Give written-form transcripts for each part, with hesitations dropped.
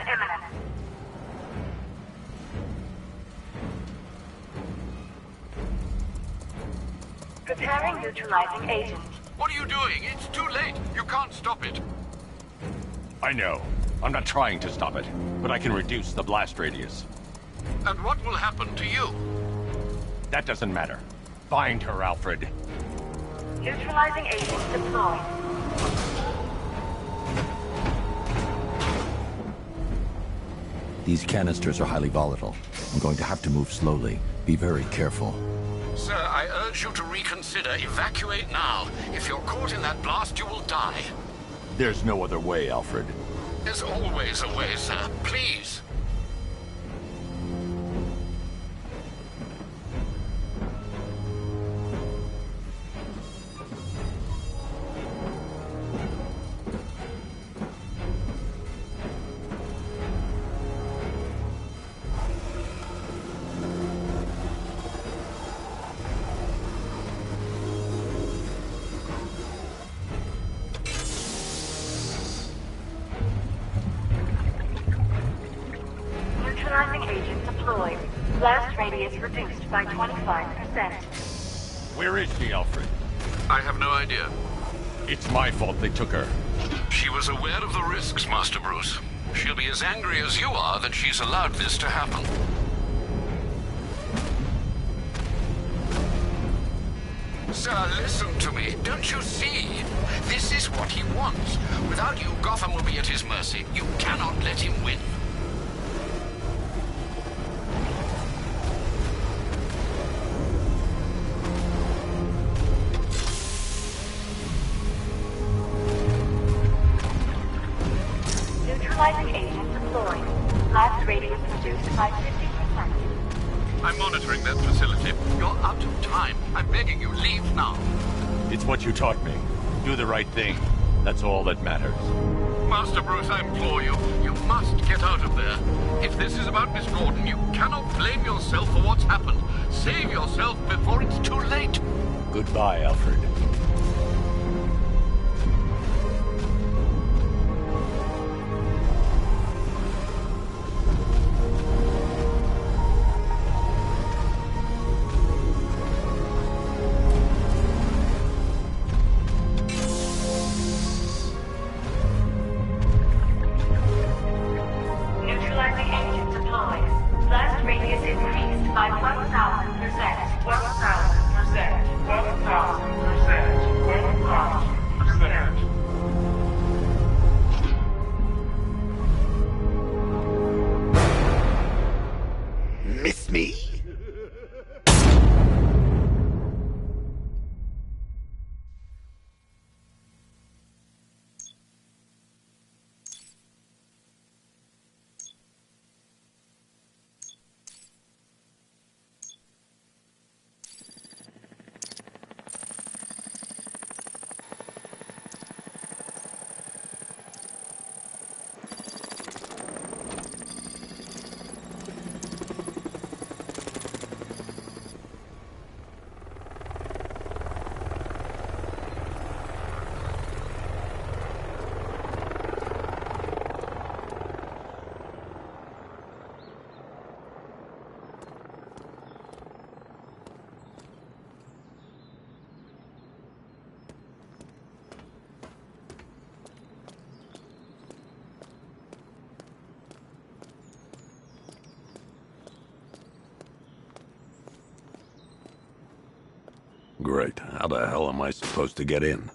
imminent. Preparing neutralizing agent. What are you doing? It's too late. You can't stop it. I know. I'm not trying to stop it, but I can reduce the blast radius. And what will happen to you? That doesn't matter. Find her, Alfred. Neutralizing agent deployed. These canisters are highly volatile. I'm going to have to move slowly. Be very careful. Sir, I urge you to reconsider. Evacuate now. If you're caught in that blast, you will die. There's no other way, Alfred. There's always a way, sir. Please. Neutralizing agent deployed. Blast radius reduced by 25%. Where is she, Alfred? I have no idea. It's my fault they took her. She was aware of the risks, Master Bruce. She'll be as angry as you are that she's allowed this to happen. Sir, listen to me. Don't you see? This is what he wants. Without you, Gotham will be at his mercy. You cannot let him win. Neutralizing agent deployed. Blast radius reduced by 50%. I'm monitoring that facility. You're out of time. I'm begging you, leave now. It's what you taught me. Do the right thing. That's all that matters. Master Bruce, I implore you. You must get out of there. If this is about Miss Gordon, you cannot blame yourself for what's happened. Save yourself before it's too late. Goodbye, Alfred. Neutralizing agent deployed. Blast radius increased by 1,000%. 1,000%. 1,000%. 1,000%. Miss me? Great. How the hell am I supposed to get in?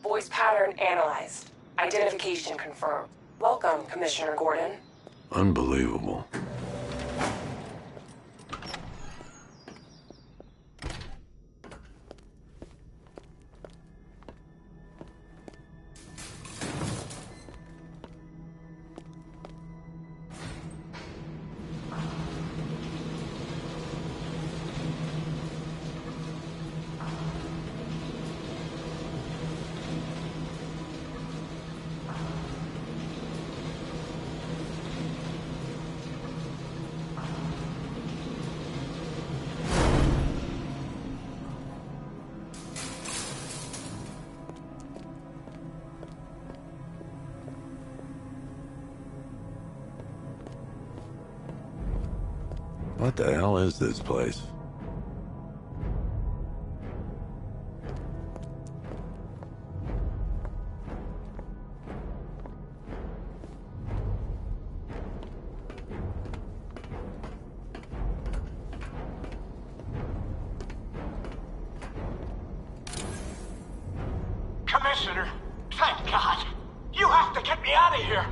Voice pattern analyzed. Identification confirmed. Welcome, Commissioner Gordon. Unbelievable. What the hell is this place? Commissioner, thank God. You have to get me out of here.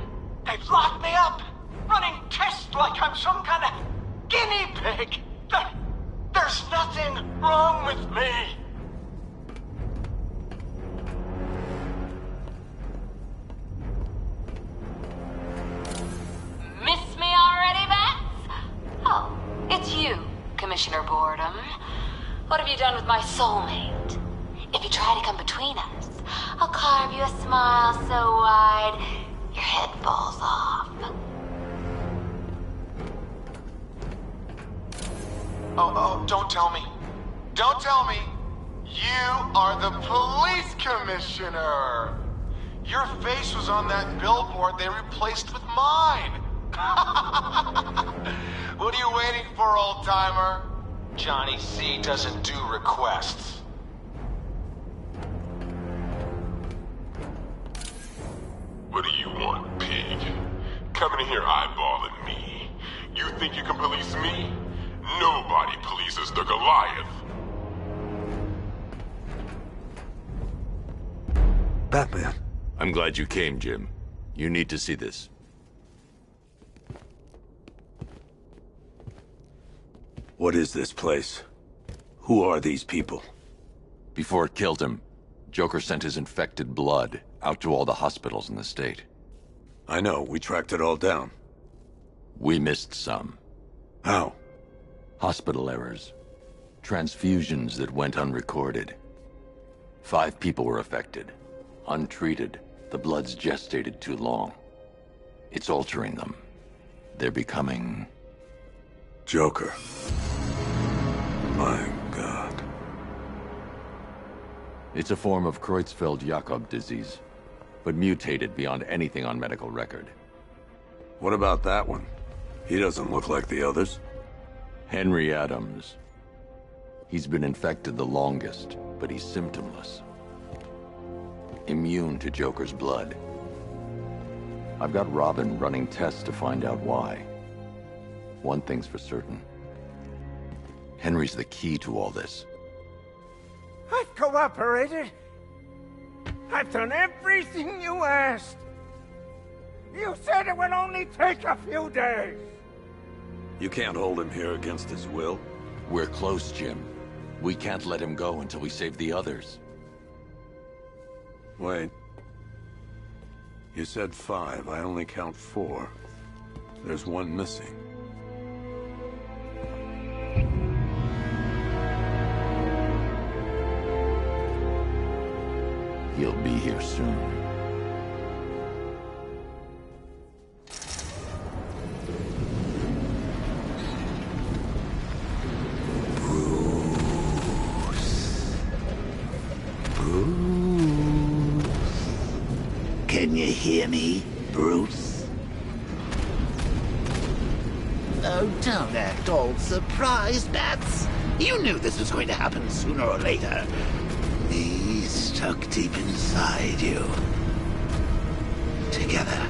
They've locked me up, running tests like I'm some kind of guinea pig. There's nothing wrong with me. Miss me already, Bats? Oh, it's you, Commissioner Boredom. What have you done with my soulmate? If you try to come between us, I'll carve you a smile so wide, your head falls off. Oh, don't tell me. Don't tell me. You are the police commissioner. Your face was on that billboard they replaced with mine. What are you waiting for, old-timer? Johnny C doesn't do requests. What do you want, pig? Coming in here eyeballing me. You think you can police me? Nobody polices the Goliath. Batman. I'm glad you came, Jim. You need to see this. What is this place? Who are these people? Before it killed him, Joker sent his infected blood out to all the hospitals in the state. I know, we tracked it all down. We missed some. How? Hospital errors. Transfusions that went unrecorded. 5 people were affected. Untreated, the blood's gestated too long. It's altering them. They're becoming... Joker. My God. It's a form of Creutzfeldt-Jakob disease, but mutated beyond anything on medical record. What about that one? He doesn't look like the others. Henry Adams. He's been infected the longest, but he's symptomless. Immune to Joker's blood. I've got Robin running tests to find out why. One thing's for certain. Henry's the key to all this. I've cooperated. I've done everything you asked. You said it would only take a few days. You can't hold him here against his will. We're close, Jim. We can't let him go until we save the others. Wait. You said 5. I only count 4. There's one missing. He'll be here soon. Can you hear me, Bruce? Oh, don't act all surprised, Bats. You knew this was going to happen sooner or later. He's stuck deep inside you. Together,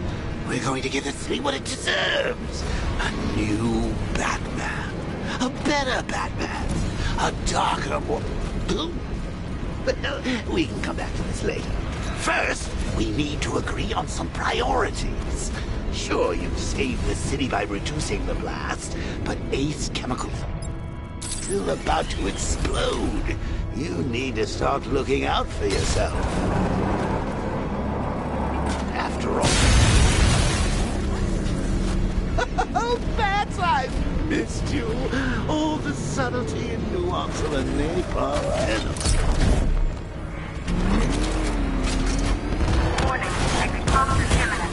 we're going to give the city what it deserves. A new Batman. A better Batman. A darker one. Well, we can come back to this later. First, we need to agree on some priorities. Sure, you've saved the city by reducing the blast, but Ace Chemicals is still about to explode. You need to start looking out for yourself. After all... Oh, Bats, I've missed you. All the subtlety and nuance of a napalm enemy. Warning, explosion imminent.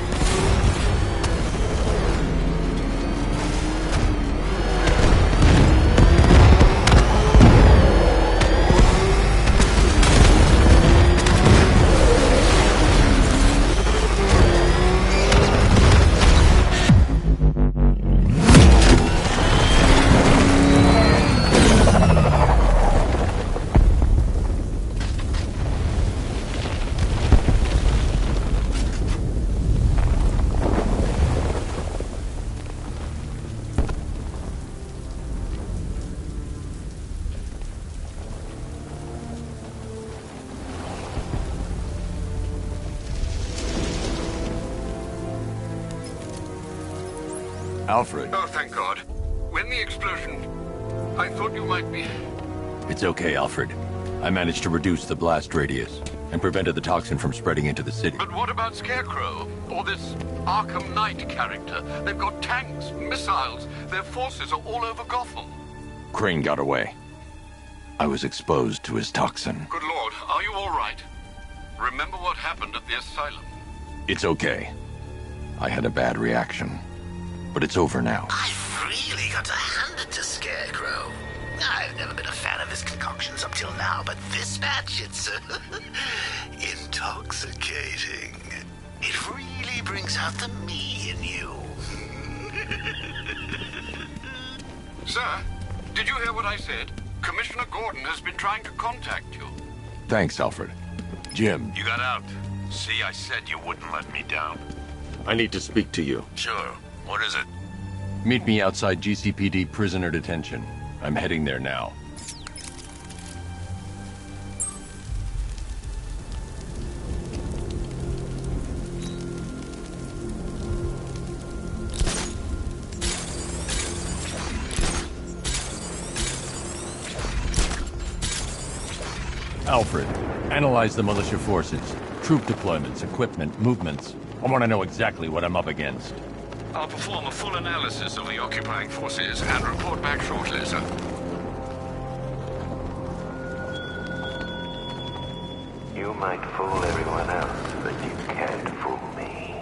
Alfred. Oh, thank God. When the explosion... I thought you might be... It's okay, Alfred. I managed to reduce the blast radius and prevented the toxin from spreading into the city. But what about Scarecrow? Or this Arkham Knight character? They've got tanks, missiles. Their forces are all over Gotham. Crane got away. I was exposed to his toxin. Good Lord, are you all right? Remember what happened at the asylum? It's okay. I had a bad reaction. But it's over now. I've really got to hand it to Scarecrow. I've never been a fan of his concoctions up till now, but this batch, it's intoxicating. It really brings out the me in you. Sir, did you hear what I said? Commissioner Gordon has been trying to contact you. Thanks, Alfred. Jim. You got out. See, I said you wouldn't let me down. I need to speak to you. Sure. What is it? Meet me outside GCPD prisoner detention. I'm heading there now. Alfred, analyze the militia forces, troop deployments, equipment, movements. I want to know exactly what I'm up against. I'll perform a full analysis of the occupying forces and report back shortly, sir. You might fool everyone else, but you can't fool me.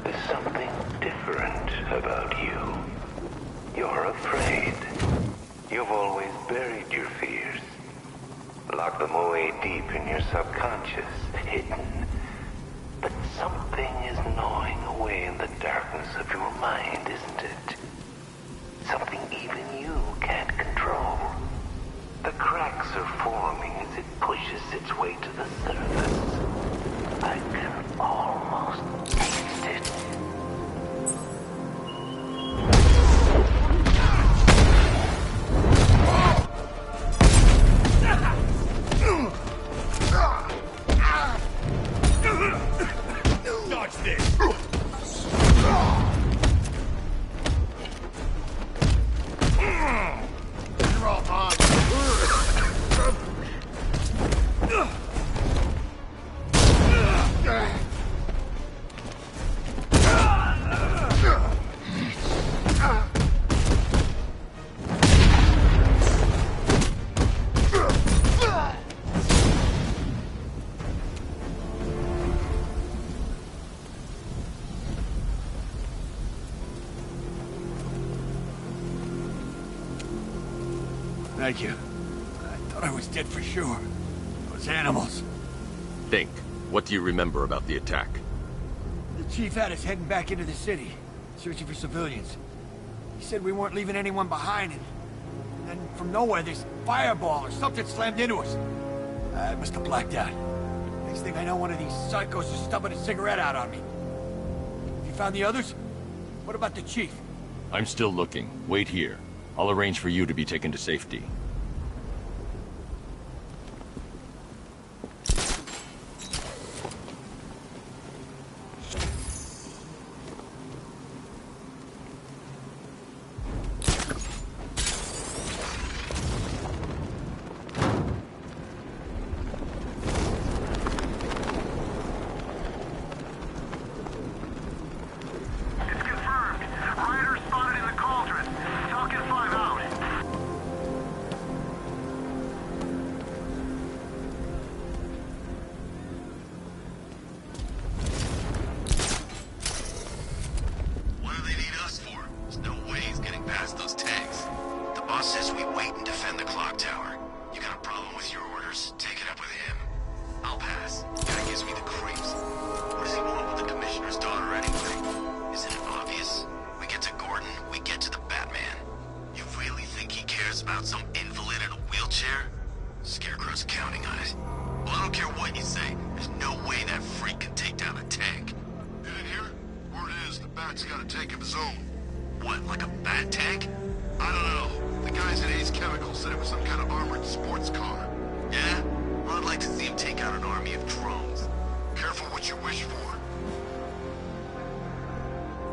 There's something different about you. You're afraid. You've always buried your fears. Locked them away deep in your subconscious, hidden. But something is gnawing away in the darkness of your mind, isn't it? Something even you can't control. The cracks are forming as it pushes its way to the surface. I can almost taste it. Dodge this! You're all on. Thank you. I thought I was dead for sure. Those animals. Think. What do you remember about the attack? The chief had us heading back into the city, searching for civilians. He said we weren't leaving anyone behind, and then from nowhere this fireball or something slammed into us. I must have blacked out. Next thing I know, one of these psychos is stubbing a cigarette out on me. Have you found the others? What about the chief? I'm still looking. Wait here. I'll arrange for you to be taken to safety.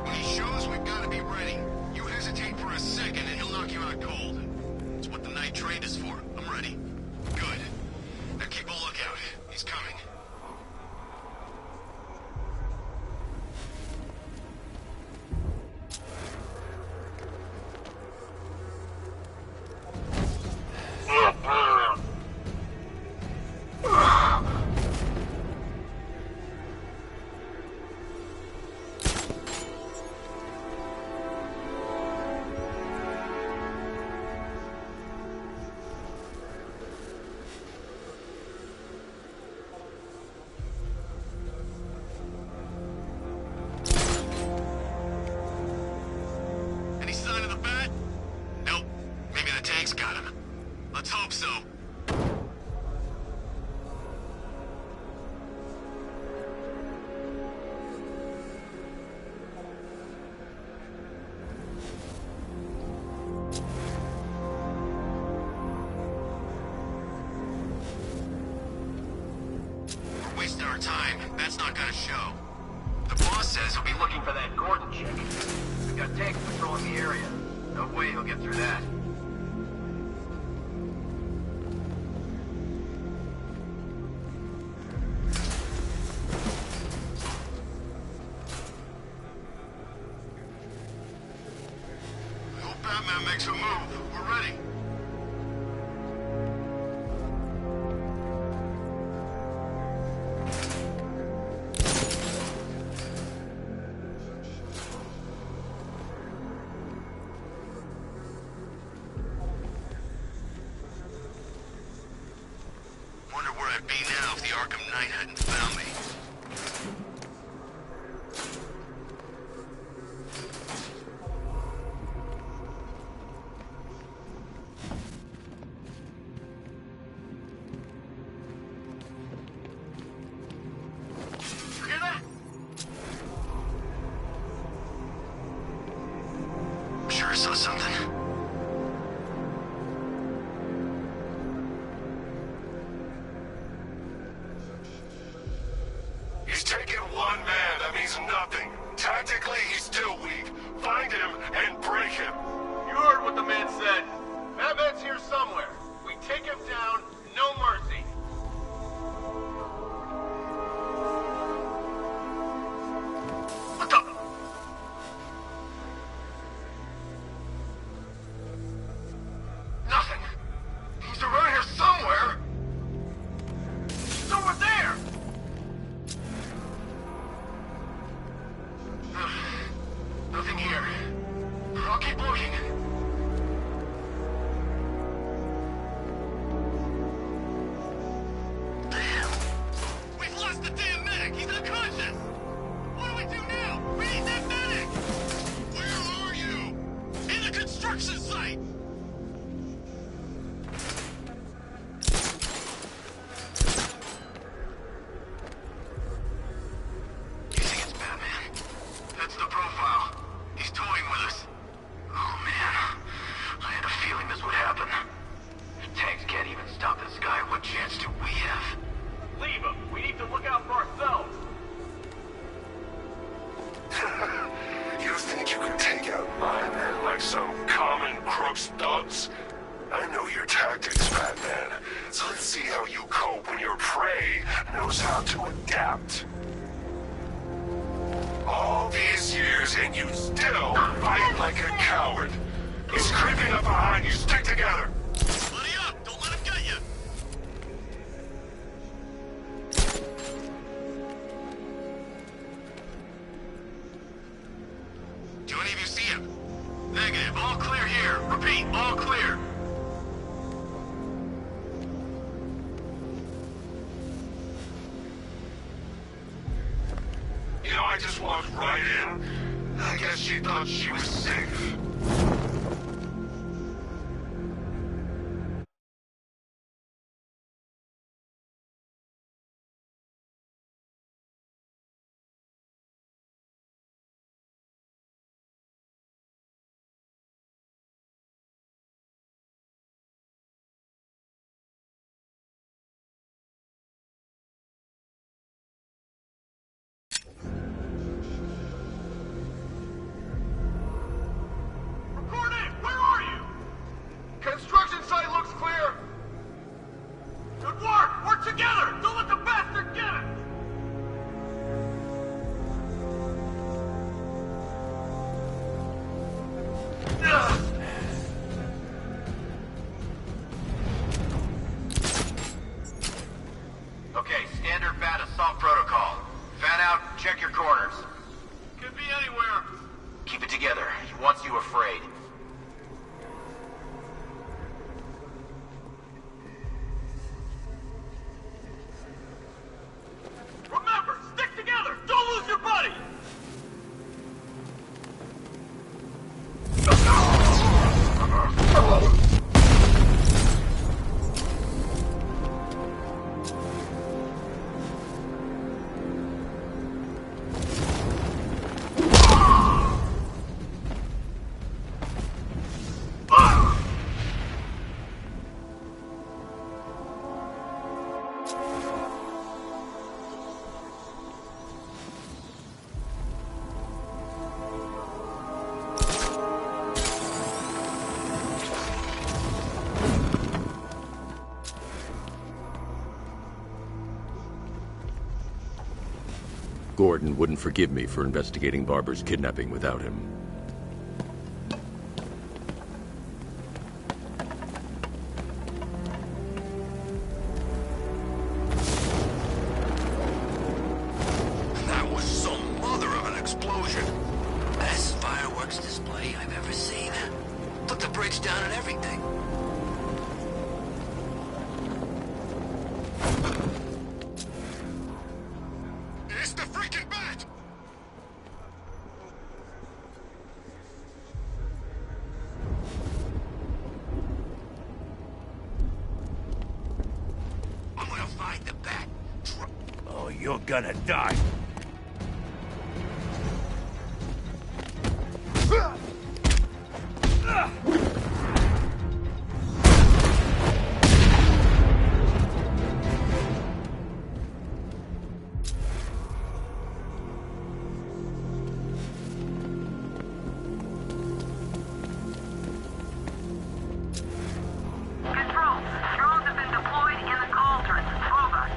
When he shows, we've got to be ready. You hesitate for a second and he'll knock you out cold. It's what the night trained is for. I'm ready. Good. Now keep a lookout. He's coming. Time. That's not gonna show. The boss says he'll be looking for that Gordon chick. We've got tanks patrolling the area. No way he'll get through that. I hope Batman makes a move. We're ready. Arkham Knight hadn't found me. You hear that? I'm sure I saw something. Nothing. Tactically, he's still weak. Find him and break him. You heard what the man said. Batman's here somewhere. We take him down, no mercy. What the? Nothing. He's around here somewhere. He's over there. Nothing here. I'll keep looking. Damn! We've lost the damn medic! He's unconscious! What do we do now? We need that medic! Where are you? In the construction site! You think it's Batman? That's the profile. He's toying with us. Oh, man. I had a feeling this would happen. If tanks can't even stop this guy, what chance do we have? Leave him. We need to look out for ourselves. You think you can take out my men like some common crooks thugs? I know your tactics, Batman. So let's see how you cope when your prey knows how to adapt. All these years and you still fight like a coward. He's creeping up behind you. Stick together. Buddy up! Don't let him get you! Do any of you see him? Negative. All clear here. Repeat, all clear. You know, I just walked right in. I guess she thought she was safe. Gordon wouldn't forgive me for investigating Barbara's kidnapping without him. That was some mother of an explosion. Best fireworks display I've ever seen. Took the bridge down and everything. It's the freaking bat! I'm gonna find the bat. Oh, you're gonna die. Control. Drones have been deployed in the cauldron. Over.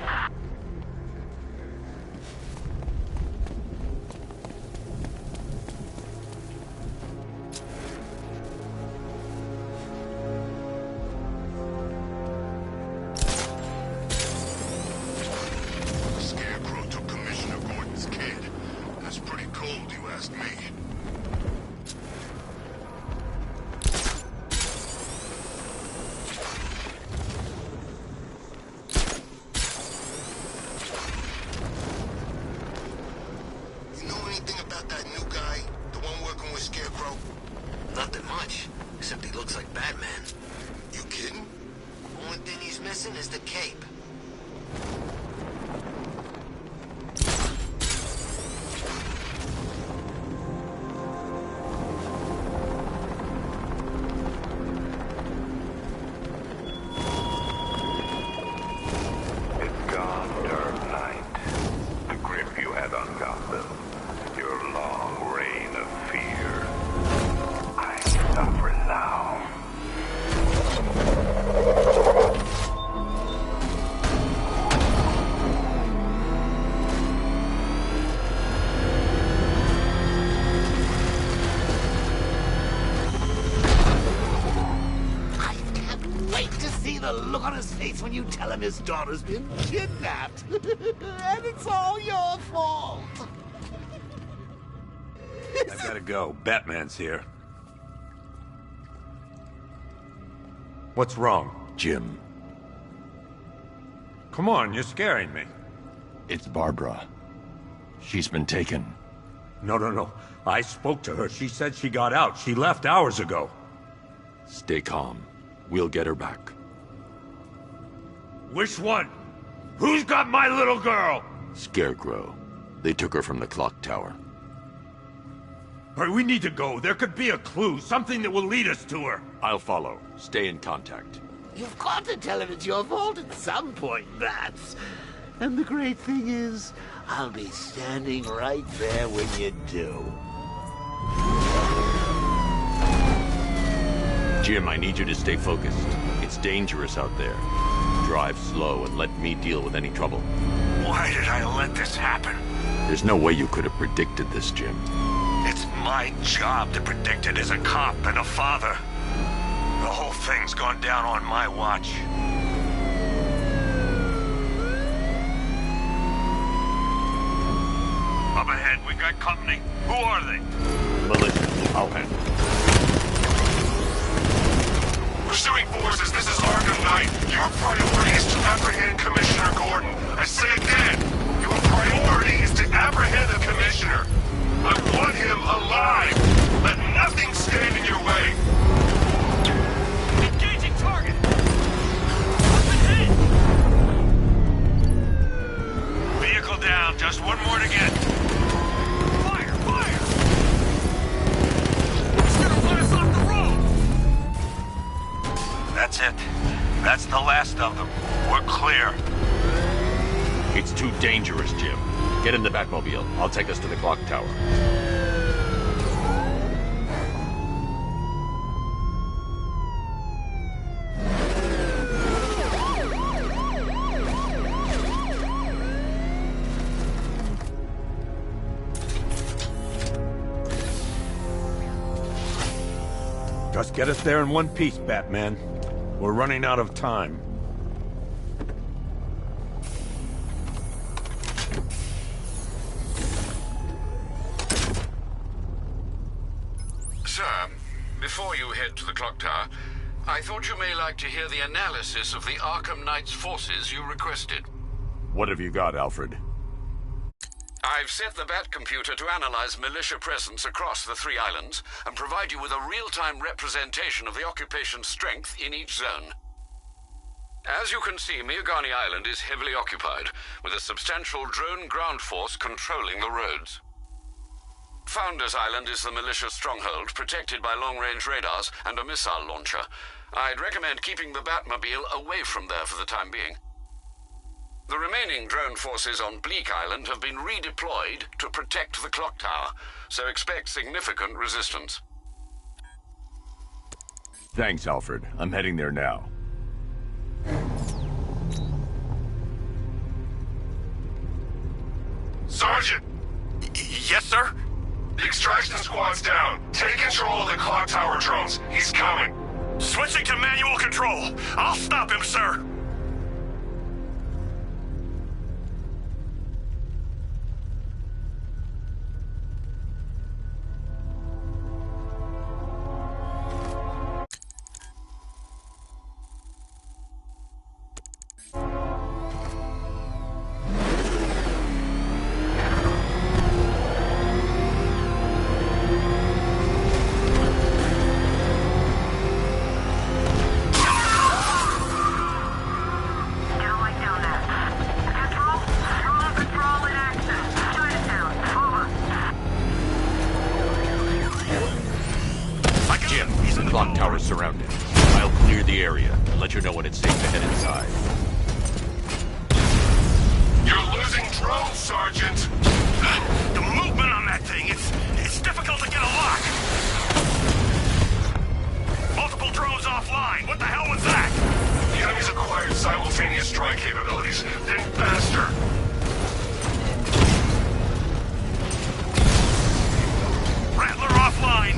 The Scarecrow took Commissioner Gordon's kid. That's pretty cold, you ask me. You know anything about that new guy? The one working with Scarecrow? Nothing much, except he looks like Batman. You kidding? Only thing he's missing is the cape. It's gone, Dark Knight. The grip you had on Gotham. Your long reign of fear. I suffer now. I can't wait to see the look on his face when you tell him his daughter's been kidnapped. And it's all your fault. I've gotta go. Batman's here. What's wrong? Jim, Come on, you're scaring me. it's Barbara. She's been taken. No. I spoke to her. She said she got out. She left hours ago. Stay calm. We'll get her back. Which one? Who's got my little girl? Scarecrow. They took her from the clock tower. All right, we need to go. There could be a clue, something that will lead us to her. I'll follow. Stay in contact. You've got to tell him it's your fault at some point, Bats. And the great thing is, I'll be standing right there when you do. Jim, I need you to stay focused. It's dangerous out there. Drive slow and let me deal with any trouble. Why did I let this happen? There's no way you could have predicted this, Jim. It's my job to predict it as a cop and a father. The whole thing's gone down on my watch. Up ahead, we got company. Who are they? Militia, I'll handle. Pursuing forces, this is Arkham Knight. Your priority is to apprehend Commissioner Gordon. I say again, your priority is to apprehend the Commissioner. I want him alive. Let nothing stand in your way. Engaging target! Up ahead! Vehicle down, just one more to get. Fire! Fire! It's gonna run us off the road! That's it. That's the last of them. We're clear. It's too dangerous, Jim. Get in the Batmobile. I'll take us to the clock tower. Just get us there in one piece, Batman. We're running out of time. Sir, before you head to the clock tower, I thought you may like to hear the analysis of the Arkham Knight's forces you requested. What have you got, Alfred? I've set the Bat computer to analyze militia presence across the 3 islands and provide you with a real-time representation of the occupation's strength in each zone. As you can see, Miagani Island is heavily occupied, with a substantial drone ground force controlling the roads. Founders Island is the militia stronghold, protected by long-range radars and a missile launcher. I'd recommend keeping the Batmobile away from there for the time being. The remaining drone forces on Bleak Island have been redeployed to protect the clock tower, so expect significant resistance. Thanks, Alfred. I'm heading there now. Sergeant! Yes, sir? The extraction squad's down. Take control of the clock tower drones. He's coming. Switching to manual control. I'll stop him, sir. Clock tower's surrounded. I'll clear the area and let you know when it's safe to head inside. You're losing drones, Sergeant! The movement on that thing, it's difficult to get a lock. Multiple drones offline. What the hell was that? The enemy's acquired simultaneous strike capabilities. Then faster! Rattler offline.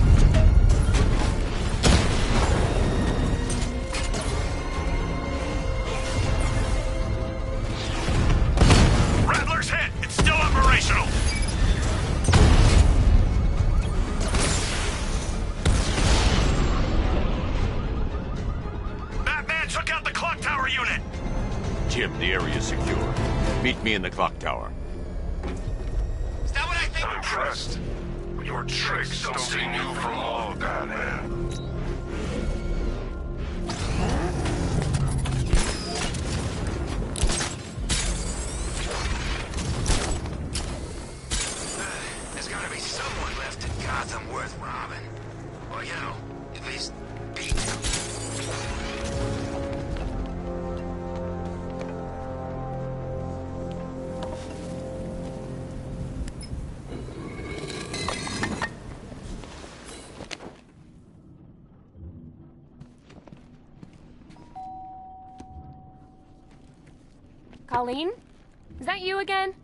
Rattler's hit. It's still operational. Batman took out the clock tower unit. Jim, the area's secure. Meet me in the clock tower. Is that what I think? I'm impressed. Your tricks don't seem new from all, Batman. There's gotta be someone left in Gotham worth robbing. Or, you know, at least beating. Colleen? Is that you again?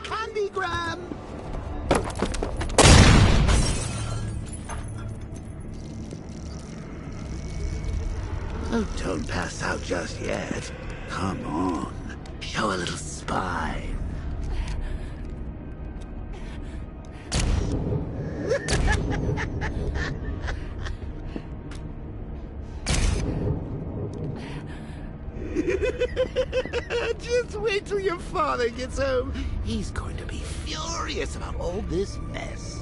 Candygram! Oh, don't pass out just yet. Come on. Show a little spine. Just wait till your father gets home. He's going to be furious about all this mess.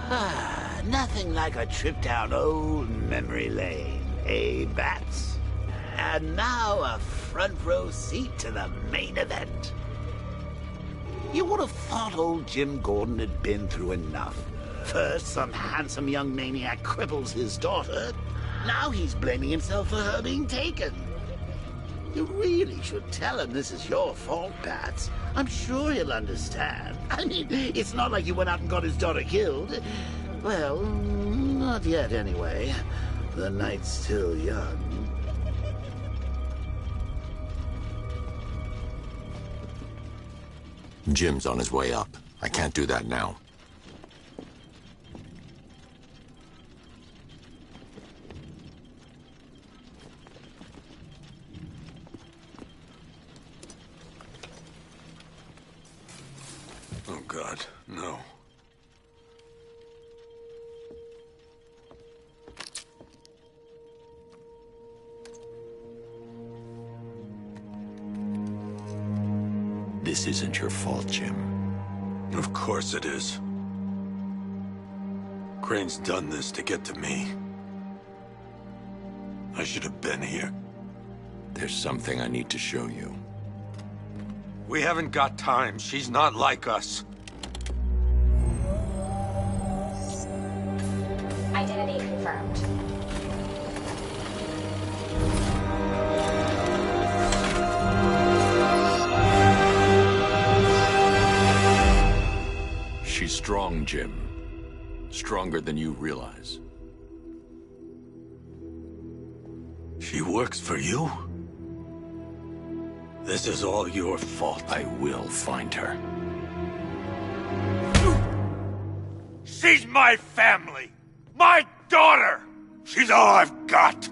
Nothing like a trip down old memory lane, eh, Bats? And now a front row seat to the main event. You would have thought old Jim Gordon had been through enough. First, some handsome young maniac cripples his daughter. Now he's blaming himself for her being taken. You really should tell him this is your fault, Bats. I'm sure he'll understand. I mean, it's not like you went out and got his daughter killed. Well, not yet anyway. The night's still young. Jim's on his way up. I can't do that now. Oh, God, no. This isn't your fault, Jim. Of course it is. Crane's done this to get to me. I should have been here. There's something I need to show you. We haven't got time. She's not like us. Identity confirmed. She's strong, Jim. Stronger than you realize. She works for you? This is all your fault. I will find her. She's my family! My daughter! She's all I've got!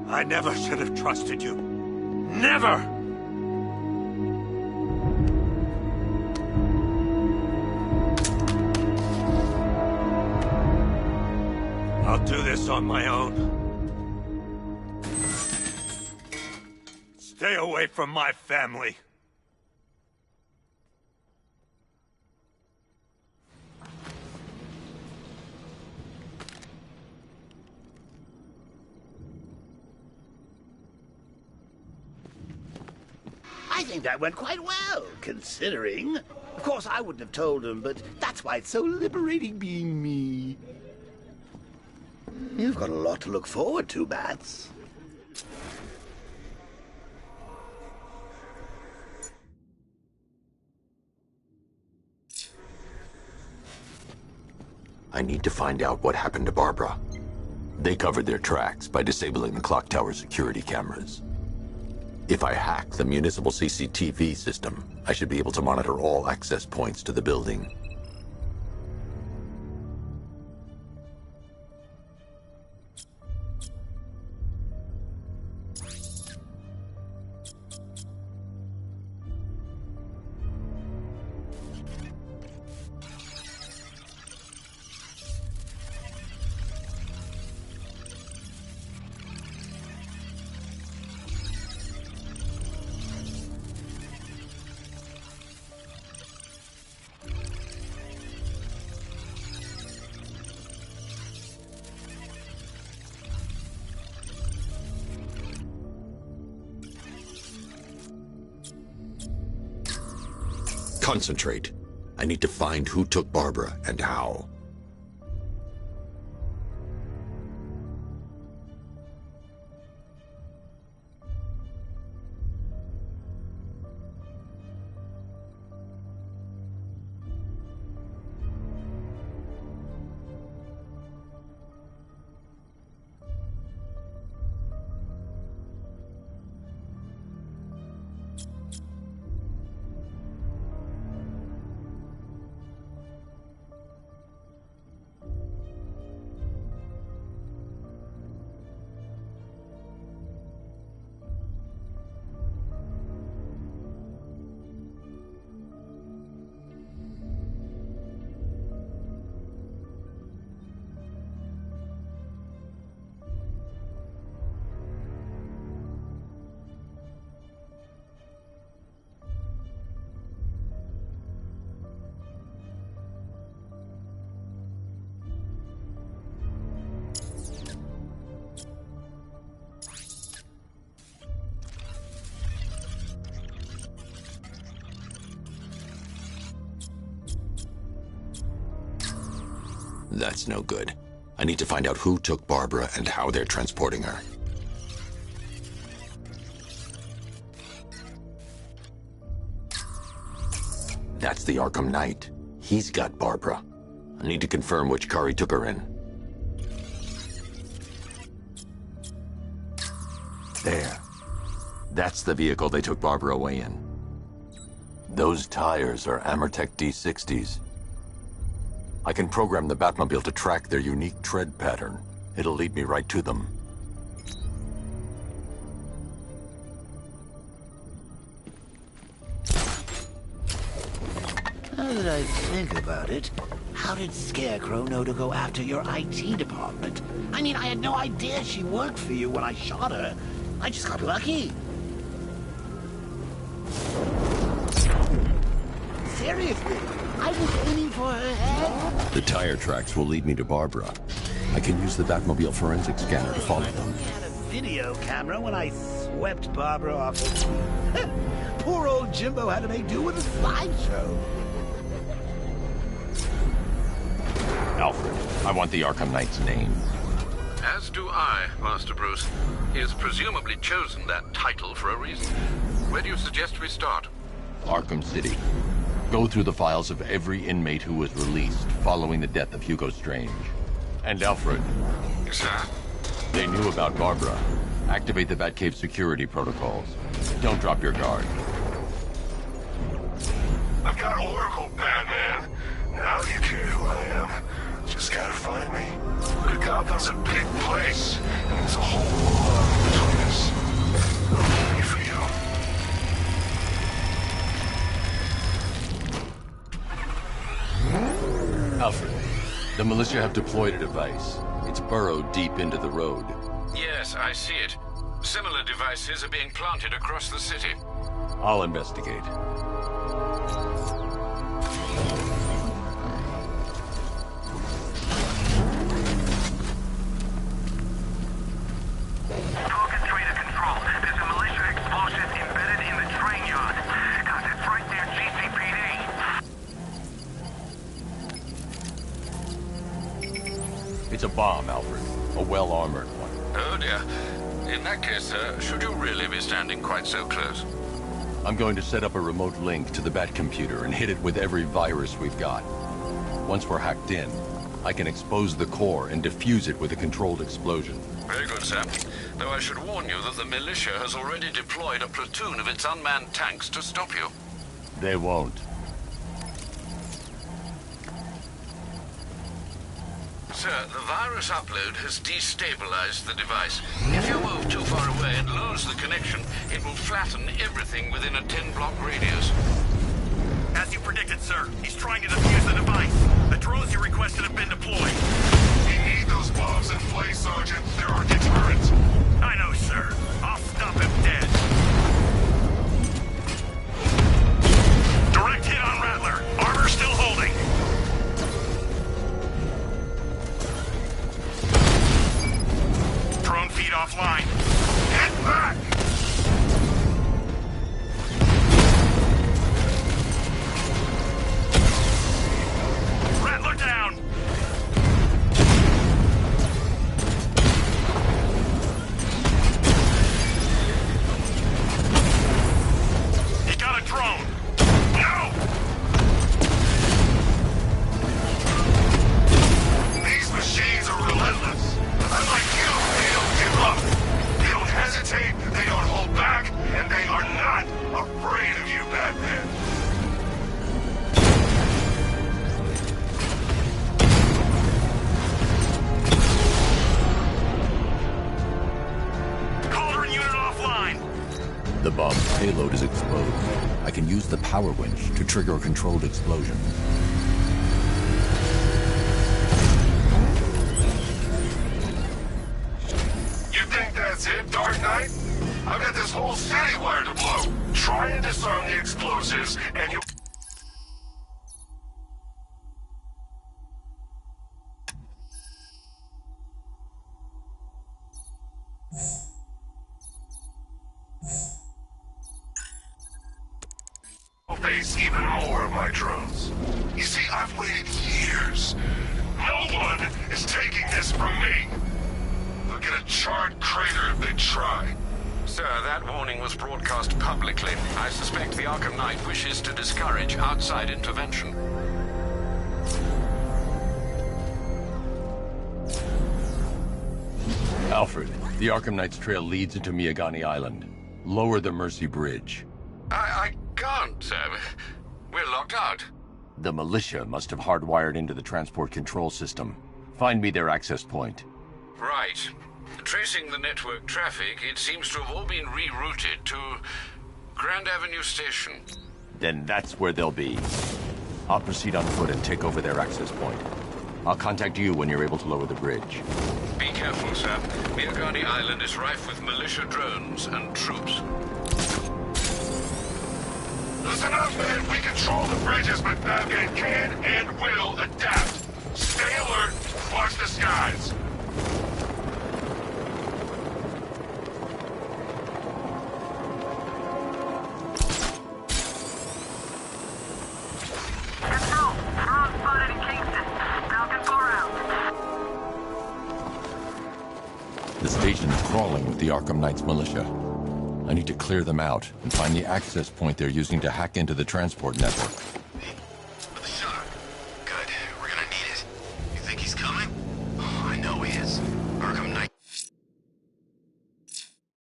I never should have trusted you. Never! I'll do this on my own. Stay away from my family. I think that went quite well, considering. Of course, I wouldn't have told him, but that's why it's so liberating being me. You've got a lot to look forward to, Bats. I need to find out what happened to Barbara. They covered their tracks by disabling the clock tower security cameras. If I hack the municipal CCTV system, I should be able to monitor all access points to the building. Concentrate. I need to find who took Barbara and how. That's no good. I need to find out who took Barbara and how they're transporting her. That's the Arkham Knight. He's got Barbara. I need to confirm which car he took her in. There. That's the vehicle they took Barbara away in. Those tires are Amertech D60s. I can program the Batmobile to track their unique tread pattern. It'll lead me right to them. Now that I think about it, how did Scarecrow know to go after your IT department? I mean, I had no idea she worked for you when I shot her. I just got lucky. Seriously, I was aiming for her head. The tire tracks will lead me to Barbara. I can use the Batmobile forensic scanner to follow them. I had a video camera when I swept Barbara off. Poor old Jimbo had to make do with a slideshow. Alfred, I want the Arkham Knight's name. As do I, Master Bruce. He has presumably chosen that title for a reason. Where do you suggest we start? Arkham City. Go through the files of every inmate who was released following the death of Hugo Strange. And Alfred. Sir? They knew about Barbara. Activate the Batcave security protocols. Don't drop your guard. I've got Oracle, Batman. Now you care who I am. Just gotta find me. But Gotham's a big place, and there's a whole lot between us. I'm ready for you. Alfred, the militia have deployed a device. It's burrowed deep into the road. Yes, I see it. Similar devices are being planted across the city. I'll investigate. It's a bomb, Alfred. A well-armored one. Oh dear. In that case, should you really be standing quite so close? I'm going to set up a remote link to the Batcomputer and hit it with every virus we've got. Once we're hacked in, I can expose the core and defuse it with a controlled explosion. Very good, sir. Though I should warn you that the militia has already deployed a platoon of its unmanned tanks to stop you. They won't. Sir, the virus upload has destabilized the device. If you move too far away and lose the connection, it will flatten everything within a 10-block radius. As you predicted, sir, he's trying to defuse the device. The drones you requested have been deployed. We need those bombs in play, Sergeant. They're our deterrent. I know, sir. I'll stop him dead. Direct hit on Rattler. Armor still holding. Drone feed offline. Get back! Rattler down! He got a drone! No! These machines are relentless. Unlike you, they don't give up. They don't hesitate, they don't hold back, and they are not afraid of you, Batman. Cauldron unit offline! The bomb's payload is exposed. I can use the power winch to trigger a controlled explosion. You think that's it, Dark Knight? I've got this whole city wired to blow. Try and disarm the explosives, and you... face even more of my drones. You see, I've waited years, No one is taking this from me. They'll get a charred crater if they try. Sir, that warning was broadcast publicly. I suspect the Arkham Knight wishes to discourage outside intervention. Alfred, the Arkham Knight's trail leads into Miyagani Island. Lower the Mercy Bridge. I can't, sir. We're locked out. The militia must have hardwired into the transport control system. Find me their access point. Right. Tracing the network traffic, it seems to have all been rerouted to Grand Avenue Station. Then that's where they'll be. I'll proceed on foot and take over their access point. I'll contact you when you're able to lower the bridge. Be careful, sir. Miyagani Island is rife with militia drones and troops. Listen up, men. We control the bridges, but Batman can and will adapt. Stay alert. Watch the skies. The station's crawling with the Arkham Knight's militia. I need to clear them out and find the access point they're using to hack into the transport network. With a shock. Good. We're gonna need it. You think he's coming? Oh, I know he is. Arkham Knight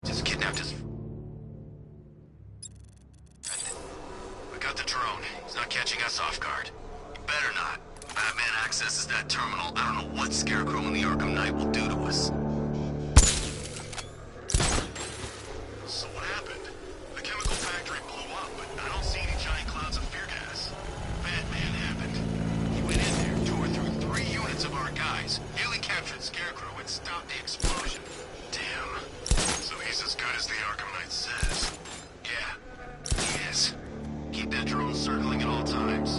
just kidnapped his... We got the drone. He's not catching us off guard. He better not. Batman accesses that terminal. I don't know what Scarecrow and the Arkham Knight will do to us. So what happened? The chemical factory blew up, but I don't see any giant clouds of fear gas. Batman happened. He went in there, tore through 3 units of our guys, nearly captured Scarecrow and stopped the explosion. Damn. So he's as good as the Arkham Knight says. Yeah, he is. Keep that drone circling at all times.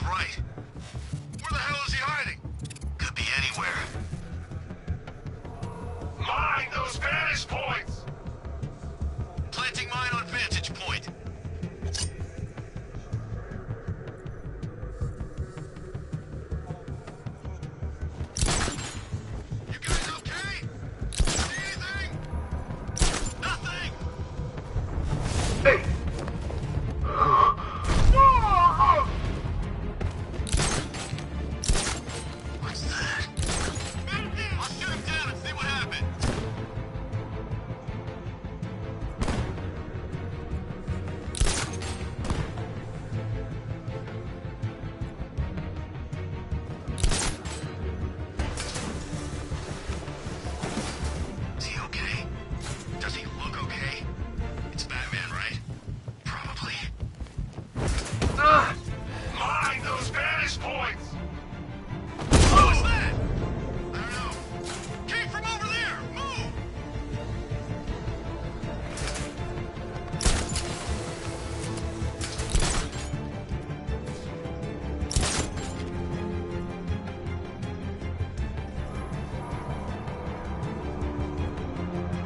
Right. Where the hell is he hiding? Could be anywhere. Mine those vantage points! Planting mine on vantage point. You guys okay? Anything? Nothing! Hey! What's that? I'll shoot him down and see what happened. Is he okay? Does he look okay? It's Batman, right? Probably. Mine those vantage points! What was that? I don't know. Came from over there! Move!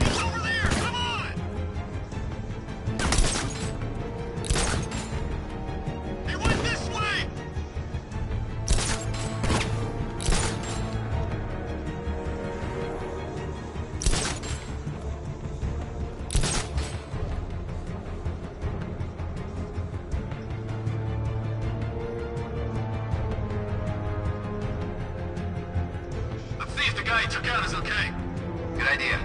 It's over there! Come on! He went this way! Let's see if the guy he took out is okay. Good idea.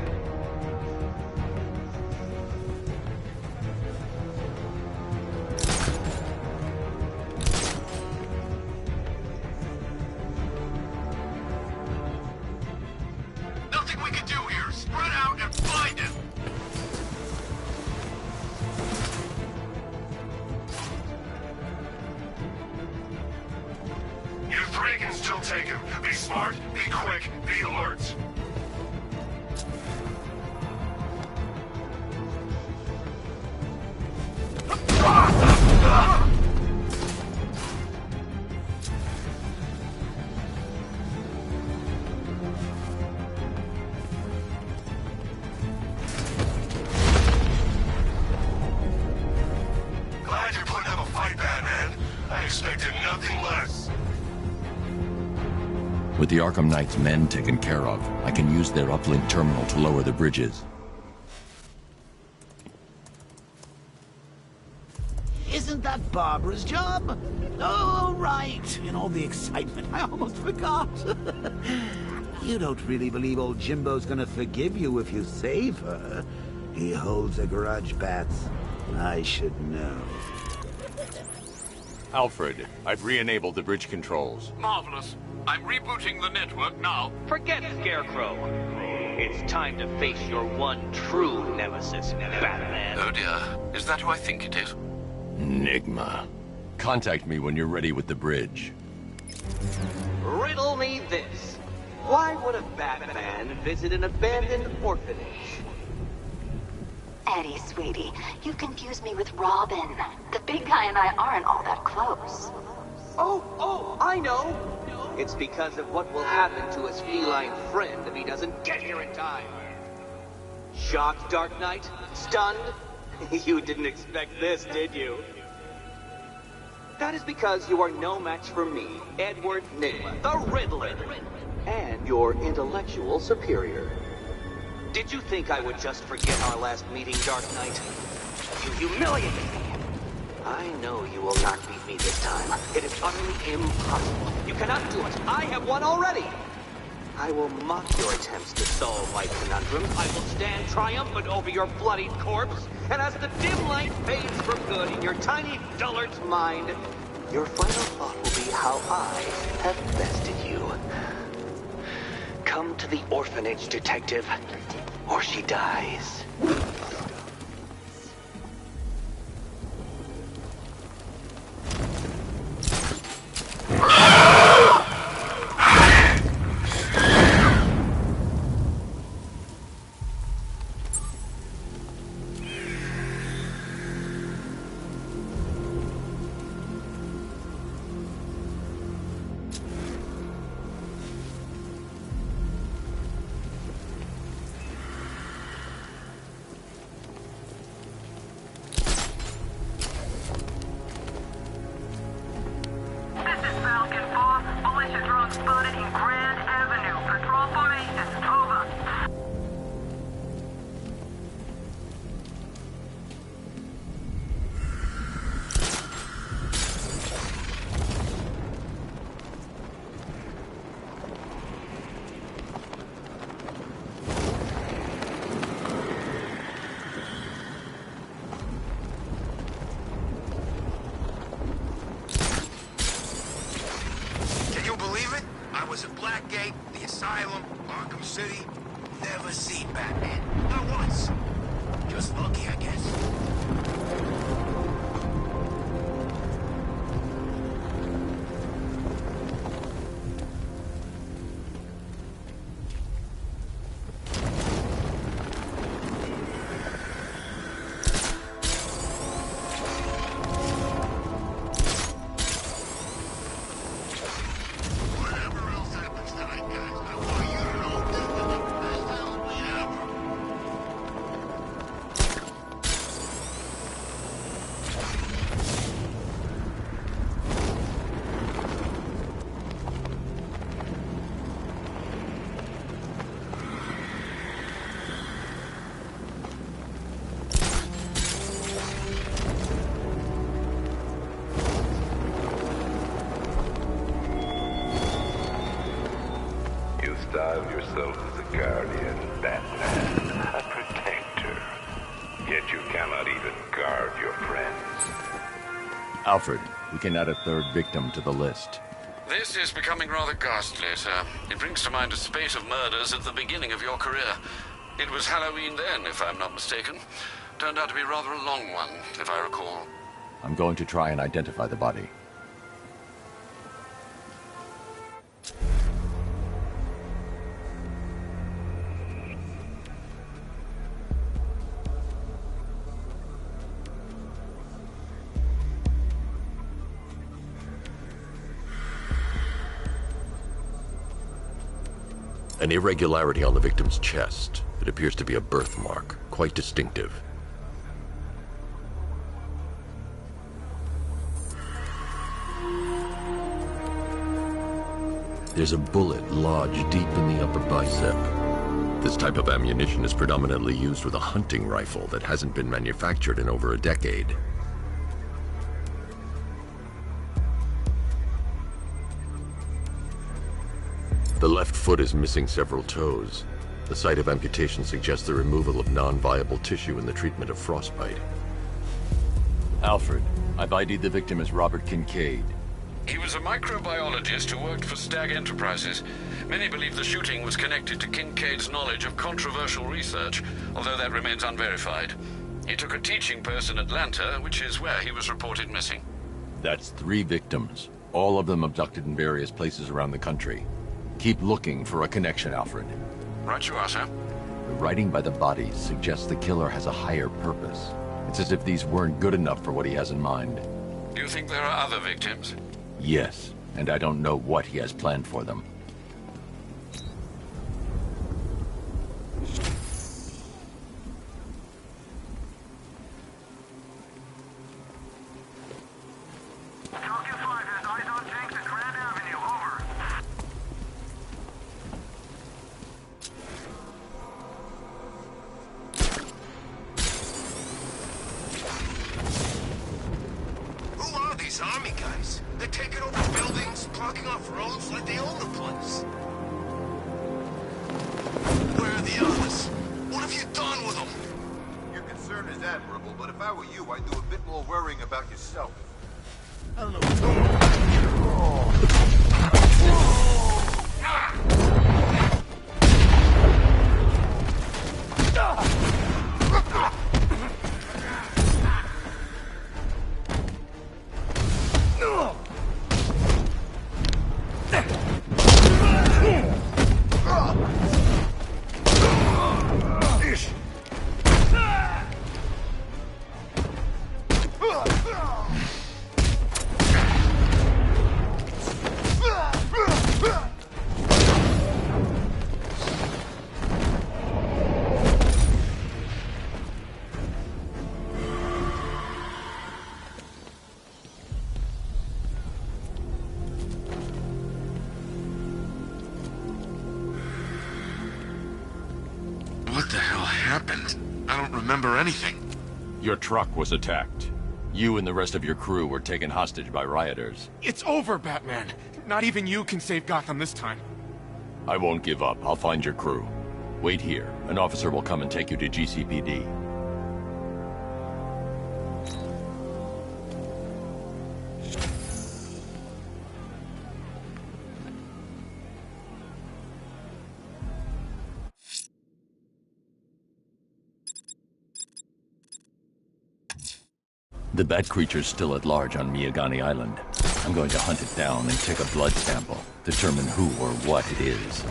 Nothing we can do here. Spread out and find him. You three can still take him. Be smart, be quick, be alert. Glad you're putting up a fight, Batman. I expected nothing less. With the Arkham Knight's men taken care of, I can use their uplink terminal to lower the bridges. Isn't that Barbara's job? Oh, right. In all the excitement, I almost forgot. You don't really believe old Jimbo's gonna forgive you if you save her. He holds a grudge, Bats. I should know. Alfred, I've re-enabled the bridge controls. Marvelous. I'm rebooting the network now. Forget Scarecrow. It's time to face your one true nemesis, Batman. Oh dear. Is that who I think it is? Enigma. Contact me when you're ready with the bridge. Riddle me this. Why would a Batman visit an abandoned orphanage? Eddie, sweetie, you confused me with Robin. The big guy and I aren't all that close. Oh, I know. It's because of what will happen to his feline friend if he doesn't get here in time. Shocked, Dark Knight? Stunned? You didn't expect this, did you? That is because you are no match for me, Edward Nigma, the Riddler, and your intellectual superior. Did you think I would just forget our last meeting, Dark Knight? You humiliated me. I know you will not beat me this time. It is utterly impossible. You cannot do it. I have won already. I will mock your attempts to solve my conundrums. I will stand triumphant over your bloodied corpse. And as the dim light fades for good in your tiny dullard's mind, your final thought will be how I have bested you. Come to the orphanage, detective, or she dies. Asylum, Arkham City. Never seen Batman. Not once. Just lucky, I guess. Style yourself as a guardian, Batman, a protector. Yet you cannot even guard your friends. Alfred, we can add a third victim to the list. This is becoming rather ghastly, sir. It brings to mind a spate of murders at the beginning of your career. It was Halloween then, if I'm not mistaken. Turned out to be rather a long one, if I recall. I'm going to try and identify the body. An irregularity on the victim's chest. It appears to be a birthmark, quite distinctive. There's a bullet lodged deep in the upper bicep. This type of ammunition is predominantly used with a hunting rifle that hasn't been manufactured in over a decade. The left foot is missing several toes. The site of amputation suggests the removal of non-viable tissue in the treatment of frostbite. Alfred, I've ID'd the victim as Robert Kincaid. He was a microbiologist who worked for Stag Enterprises. Many believe the shooting was connected to Kincaid's knowledge of controversial research, although that remains unverified. He took a teaching post in Atlanta, which is where he was reported missing. That's 3 victims, all of them abducted in various places around the country. Keep looking for a connection, Alfred. Right you are, sir. The writing by the bodies suggests the killer has a higher purpose. It's as if these weren't good enough for what he has in mind. Do you think there are other victims? Yes, and I don't know what he has planned for them. Army guys. They're taking over buildings, blocking off roads like they own the place. Where are the others? What have you done with them? Your concern is admirable, but if I were you, I'd do a bit more worrying about yourself. I don't know. What the hell happened? I don't remember anything. Your truck was attacked. You and the rest of your crew were taken hostage by rioters. It's over, Batman. Not even you can save Gotham this time. I won't give up. I'll find your crew. Wait here. An officer will come and take you to GCPD. The bat creature's still at large on Miyagani Island. I'm going to hunt it down and take a blood sample, determine who or what it is.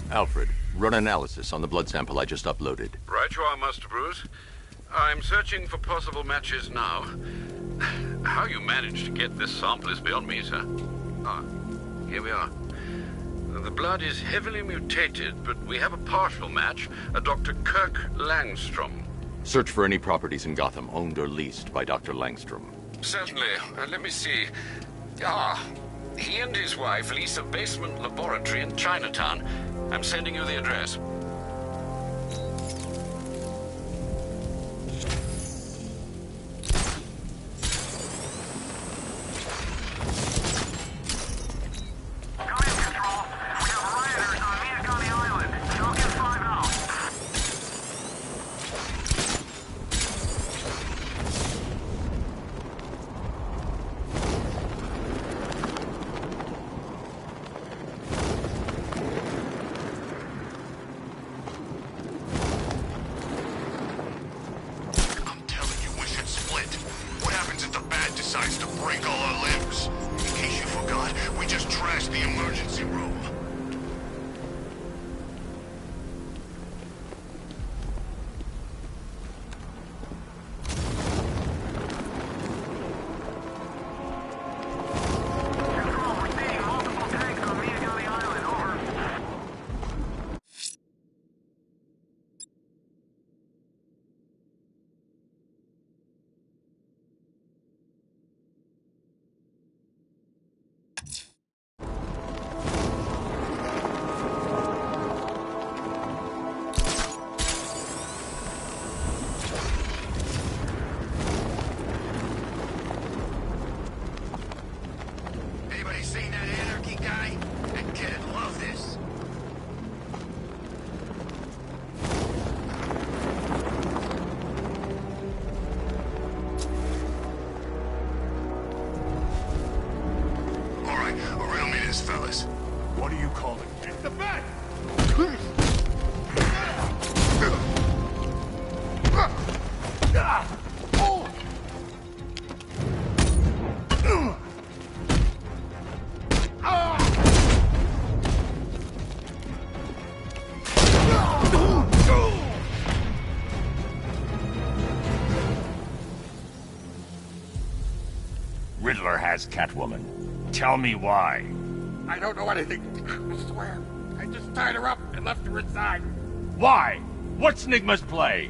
Alfred, run analysis on the blood sample I just uploaded. Right you are, Master Bruce. I'm searching for possible matches now. How you managed to get this sample is beyond me, sir. Ah, here we are. The blood is heavily mutated, but we have a partial match, a Dr. Kirk Langstrom. Search for any properties in Gotham owned or leased by Dr. Langstrom. Certainly. Let me see. Ah, he and his wife lease a basement laboratory in Chinatown. I'm sending you the address. What do you call it? It's the bat! Riddler has Catwoman. Tell me why. I don't know anything. I swear. I just tied her up and left her inside. Why? What's Nigma's play?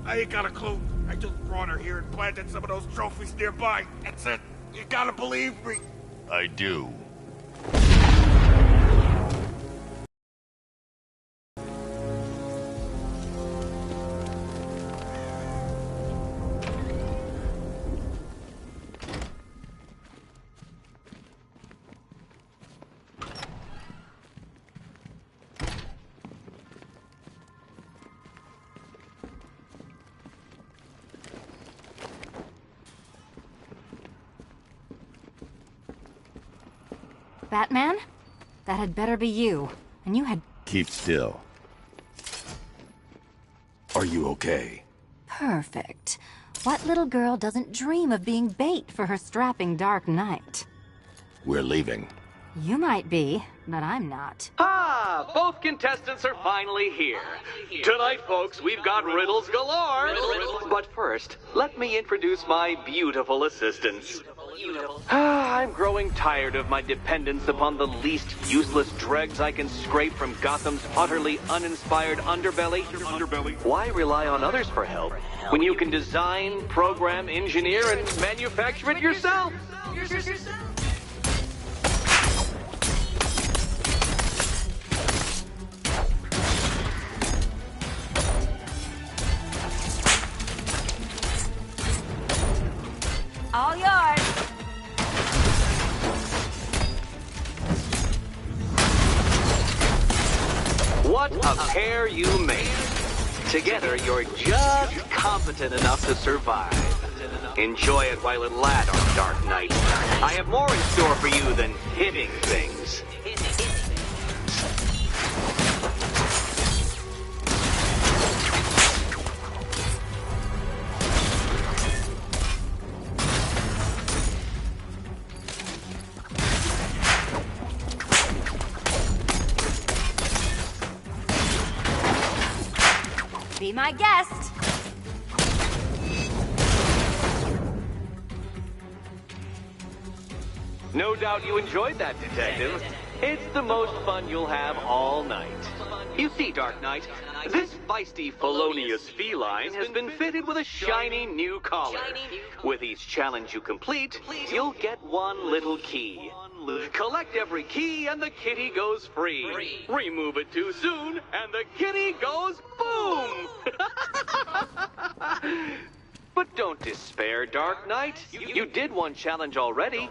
I ain't got a clue. I just brought her here and planted some of those trophies nearby. That's it. You gotta believe me. I do. Batman? That had better be you. And you had... Keep still. Are you okay? Perfect. What little girl doesn't dream of being bait for her strapping Dark Knight? We're leaving. You might be, but I'm not. Ah, both contestants are finally here. Tonight, folks, we've got riddles galore. But first, let me introduce my beautiful assistants. I'm growing tired of my dependence upon the least useless dregs I can scrape from Gotham's utterly uninspired underbelly. Why rely on others for help when you can design, program, engineer, and manufacture it yourself? pair you make. Together, you're just competent enough to survive. Enjoy it while it lasts, Dark Knight. I have more in store for you than hitting things. Be my guest. No doubt you enjoyed that, Detective. It's the most fun you'll have all night. You see, Dark Knight, this feisty, felonious feline has been fitted with a shiny new collar. With each challenge you complete, you'll get one little key. Collect every key and the kitty goes free. Remove it too soon and the kitty goes boom! But don't despair, Dark Knight. You did one challenge already.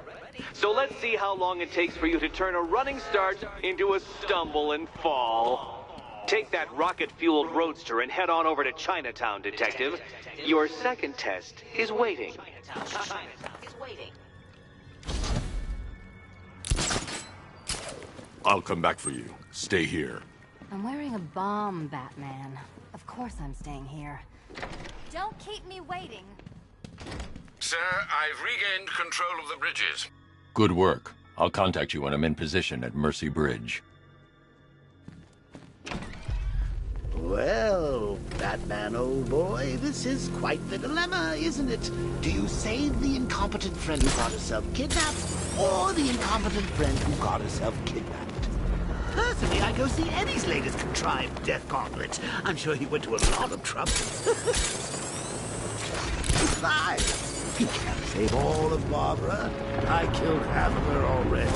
So let's see how long it takes for you to turn a running start into a stumble and fall. Take that rocket-fueled roadster and head on over to Chinatown, Detective. Your second test is waiting. I'll come back for you. Stay here. I'm wearing a bomb, Batman. Of course I'm staying here. Don't keep me waiting. Sir, I've regained control of the bridges. Good work. I'll contact you when I'm in position at Mercy Bridge. Well, Batman, old boy, this is quite the dilemma, isn't it? Do you save the incompetent friend who got herself kidnapped, or the incompetent friend who got herself kidnapped? Personally, I'd go see Eddie's latest contrived death gauntlet. I'm sure he went to a lot of trouble. Besides, he can't save all of Barbara. I killed half of her already.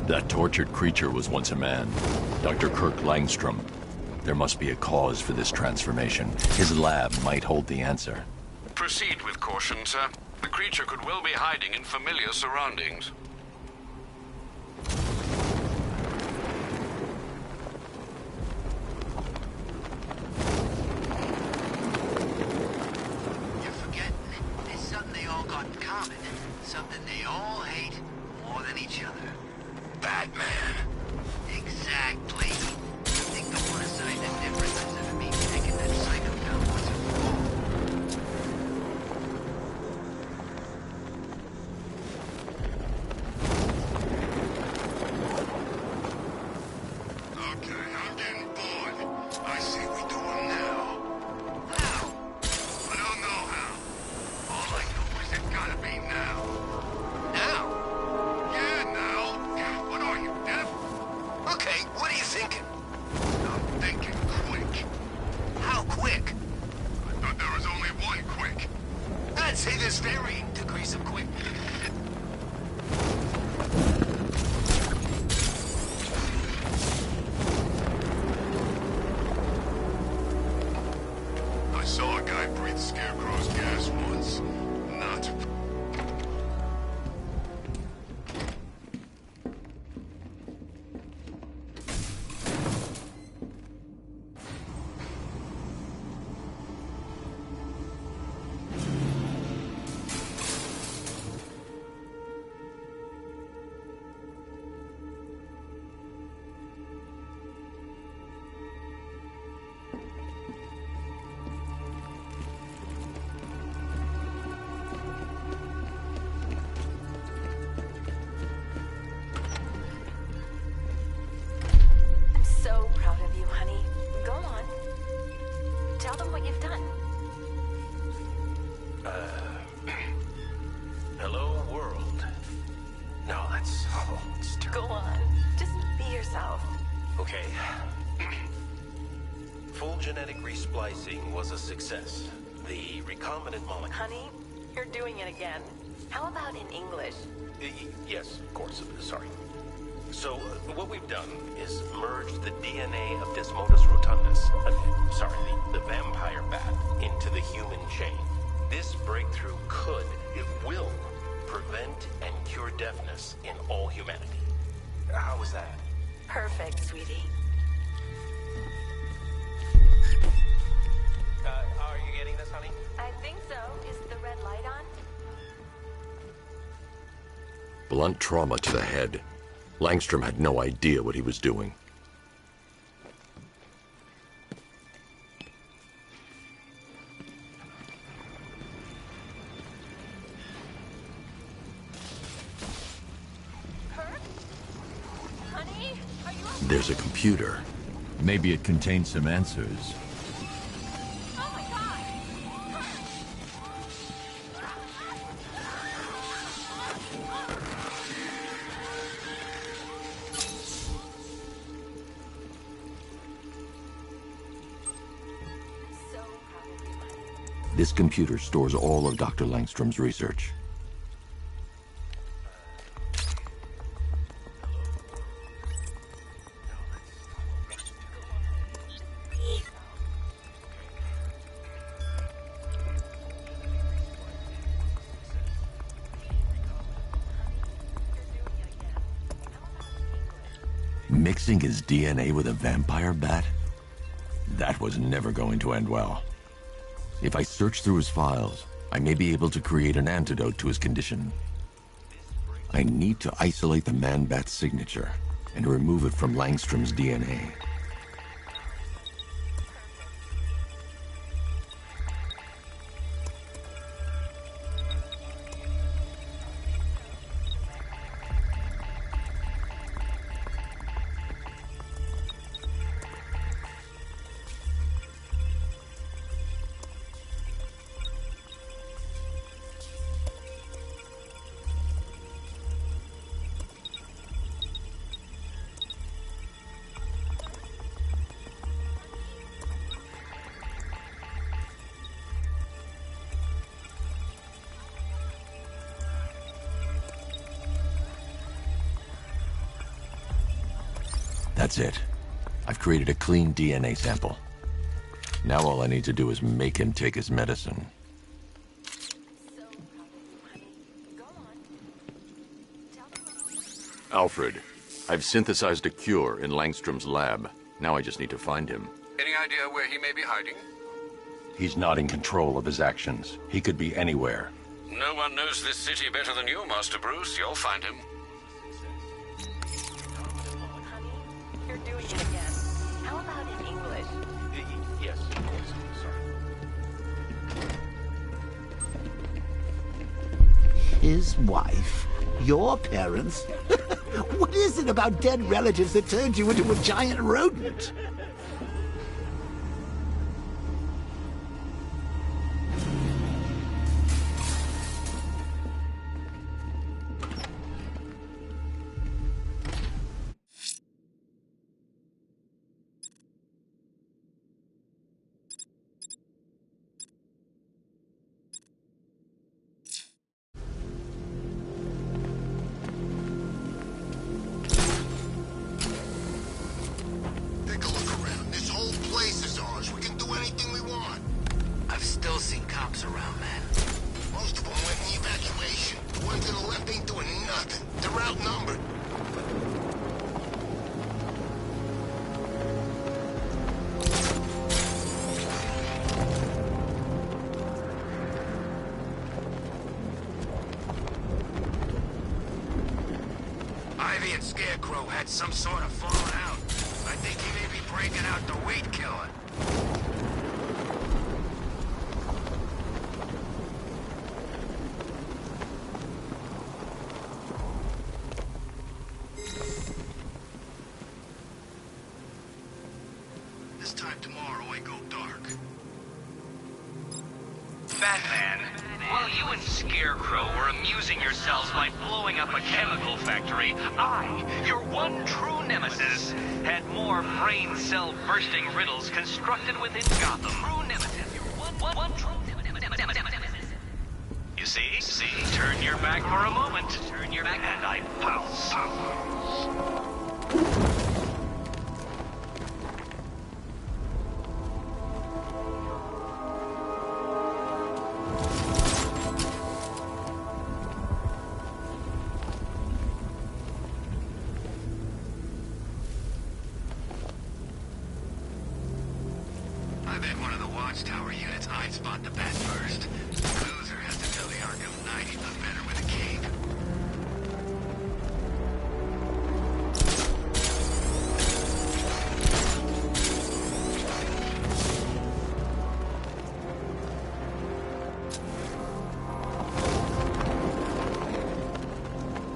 That tortured creature was once a man. Dr. Kirk Langstrom. There must be a cause for this transformation. His lab might hold the answer. Proceed with caution, sir. The creature could well be hiding in familiar surroundings. You're forgetting there's something they all got in common. Something they all hate more than each other. Batman. Exactly. Think the one aside the differences of me taking that psycho down was a fool. Okay, I'm getting bored. I say we do them now. How? I don't know how. All I know is it gotta be now. Now? Yeah, now. What are you, deaf? Okay, what are you thinking? I'm thinking quick. How quick? I thought there was only one quick. I'd say there's varying degrees of quick. I saw a guy breathe Scarecrow's gas once. Not... So proud of you, honey. Go on. Tell them what you've done. Hello, world. No, that's... Oh, it's terrible. Go on. Just be yourself. Okay. Full genetic resplicing was a success. The recombinant molecule... Honey, you're doing it again. How about in English? Yes, of course. Sorry. So, what we've done is merged the DNA of Desmodus rotundus, the vampire bat, into the human chain. This breakthrough it will prevent and cure deafness in all humanity. How was that? Perfect, sweetie. Are you getting this, honey? I think so. Is the red light on? Blunt trauma to the head. Langstrom had no idea what he was doing. Honey, are you okay? There's a computer. Maybe it contains some answers. Oh my god! This computer stores all of Dr. Langstrom's research. Mixing his DNA with a vampire bat? That was never going to end well. If I search through his files, I may be able to create an antidote to his condition. I need to isolate the man-bat's signature and remove it from Langstrom's DNA. That's it. I've created a clean DNA sample. Now all I need to do is make him take his medicine. Alfred, I've synthesized a cure in Langstrom's lab. Now I just need to find him. Any idea where he may be hiding? He's not in control of his actions. He could be anywhere. No one knows this city better than you, Master Bruce. You'll find him. You're doing it again. How about in English? Yes, sorry. His wife? Your parents? What is it about dead relatives that turned you into a giant rodent? I've still seen cops around, man. Most of them went in the evacuation. The ones to the left ain't doing nothing. They're outnumbered. Ivy and Scarecrow had some sort of falling out. I think he may be breaking out the weed killer. This time tomorrow I go dark. Batman, while you and Scarecrow were amusing yourselves by blowing up a chemical factory, I, your one true nemesis, had more brain cell bursting riddles constructed within Gotham. True nemesis, your one true nemesis. You see, turn your back for a moment, and I pounce. bet one of the watchtower units I'd spot the bat first. Loser has to tell the Arkham Knight he's not better with a cape.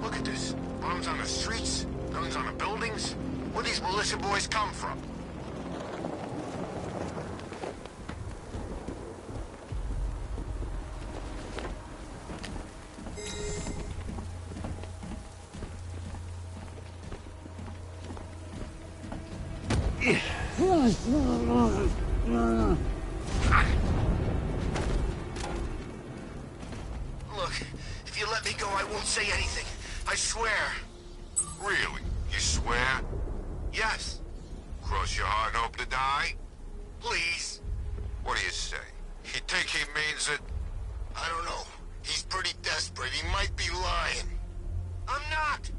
Look at this. Bombs on the streets, guns on the buildings. Where these militia boys come from? Look, if you let me go, I won't say anything. I swear. Really? You swear? Yes. Cross your heart and hope to die? Please. What do you say? You think he means it? I don't know. He's pretty desperate. He might be lying. I'm not.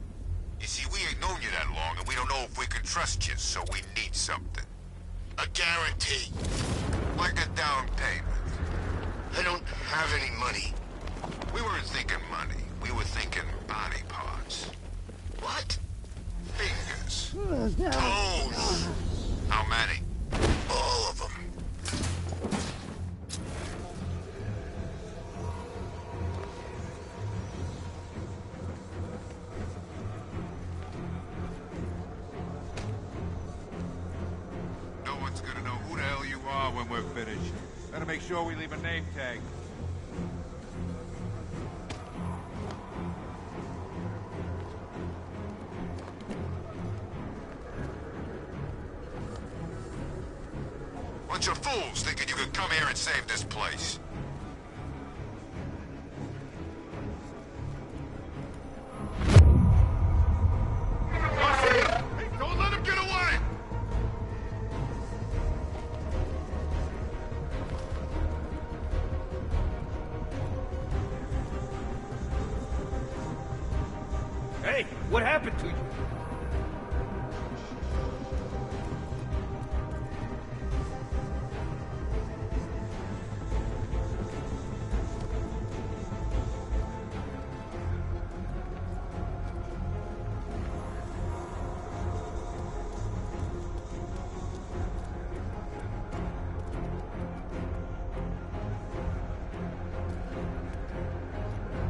You see, we ain't known you that long, and we don't know if we can trust you, so we need something. A guarantee. Like a down payment. I don't have any money. We weren't thinking money. We were thinking body parts. What? Fingers. Toes. How many? All of them. No one's gonna know who the hell you are when we're finished. Better make sure we leave a name tag. Bunch of fools thinking you could come here and save this place. Don't let him get away! Hey, what happened to you?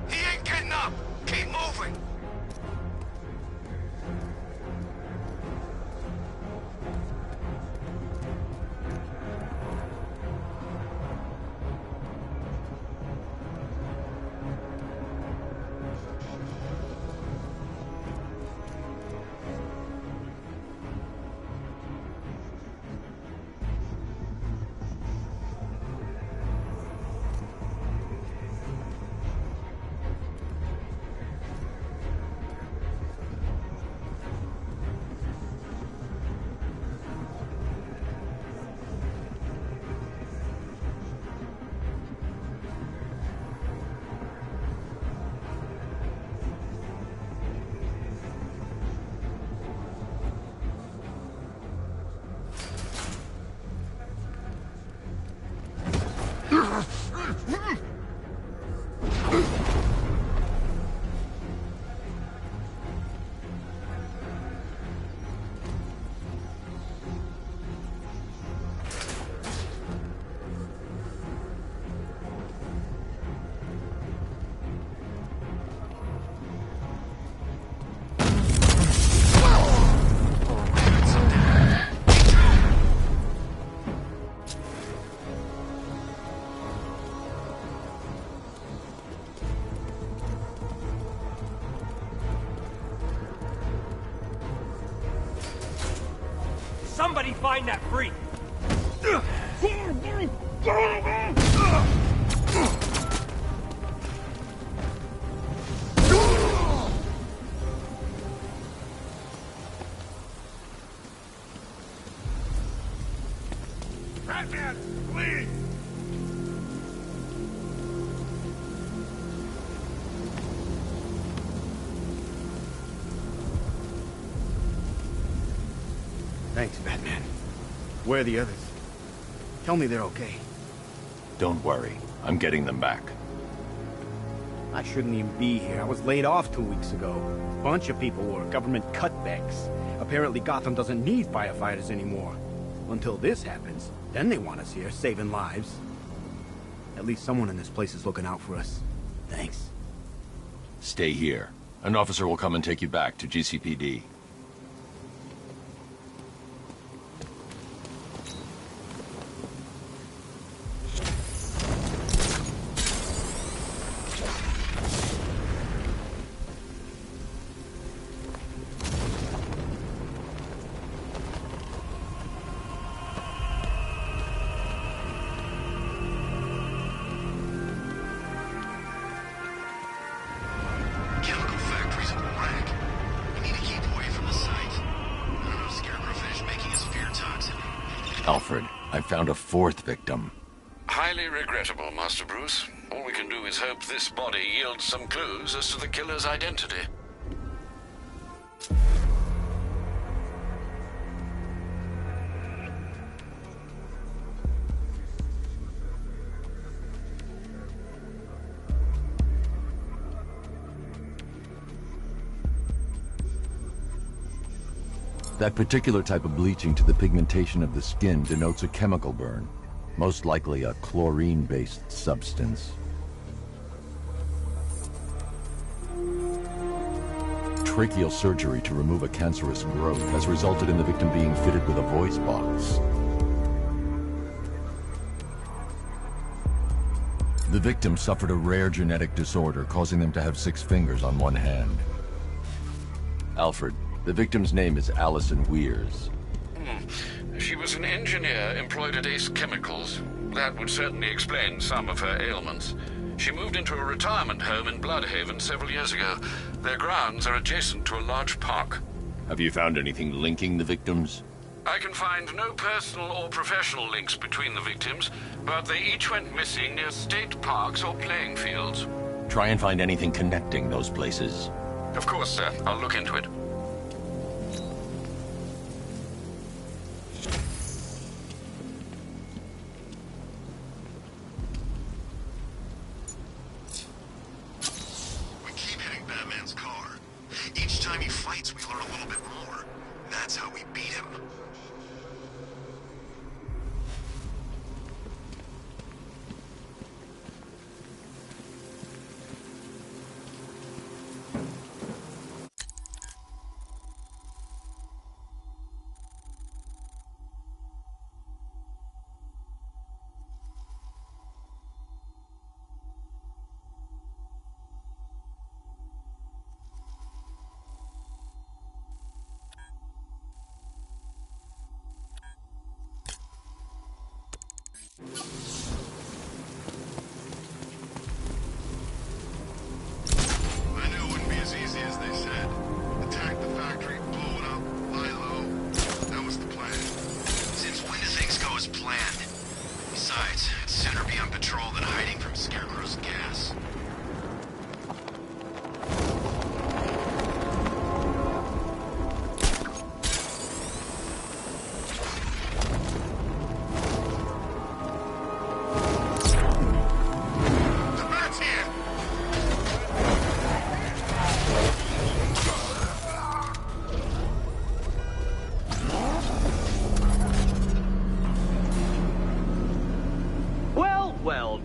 He ain't getting up. Keep moving. Somebody find that freak! Batman, please! Thanks, Batman. Where are the others? Tell me they're okay. Don't worry. I'm getting them back. I shouldn't even be here. I was laid off 2 weeks ago. A bunch of people were government cutbacks. Apparently Gotham doesn't need firefighters anymore. Until this happens, then they want us here, saving lives. At least someone in this place is looking out for us. Thanks. Stay here. An officer will come and take you back to GCPD. Alfred, I found a fourth victim. Highly regrettable, Master Bruce. All we can do is hope this body yields some clues as to the killer's identity. That particular type of bleaching to the pigmentation of the skin denotes a chemical burn, most likely a chlorine-based substance. Tracheal surgery to remove a cancerous growth has resulted in the victim being fitted with a voice box. The victim suffered a rare genetic disorder, causing them to have 6 fingers on one hand. Alfred, the victim's name is Allison Weers. She was an engineer employed at Ace Chemicals. That would certainly explain some of her ailments. She moved into a retirement home in Bloodhaven several years ago. Their grounds are adjacent to a large park. Have you found anything linking the victims? I can find no personal or professional links between the victims, but they each went missing near state parks or playing fields. Try and find anything connecting those places. Of course, sir. I'll look into it. Each time he fights, we learn a little bit more. That's how we beat him.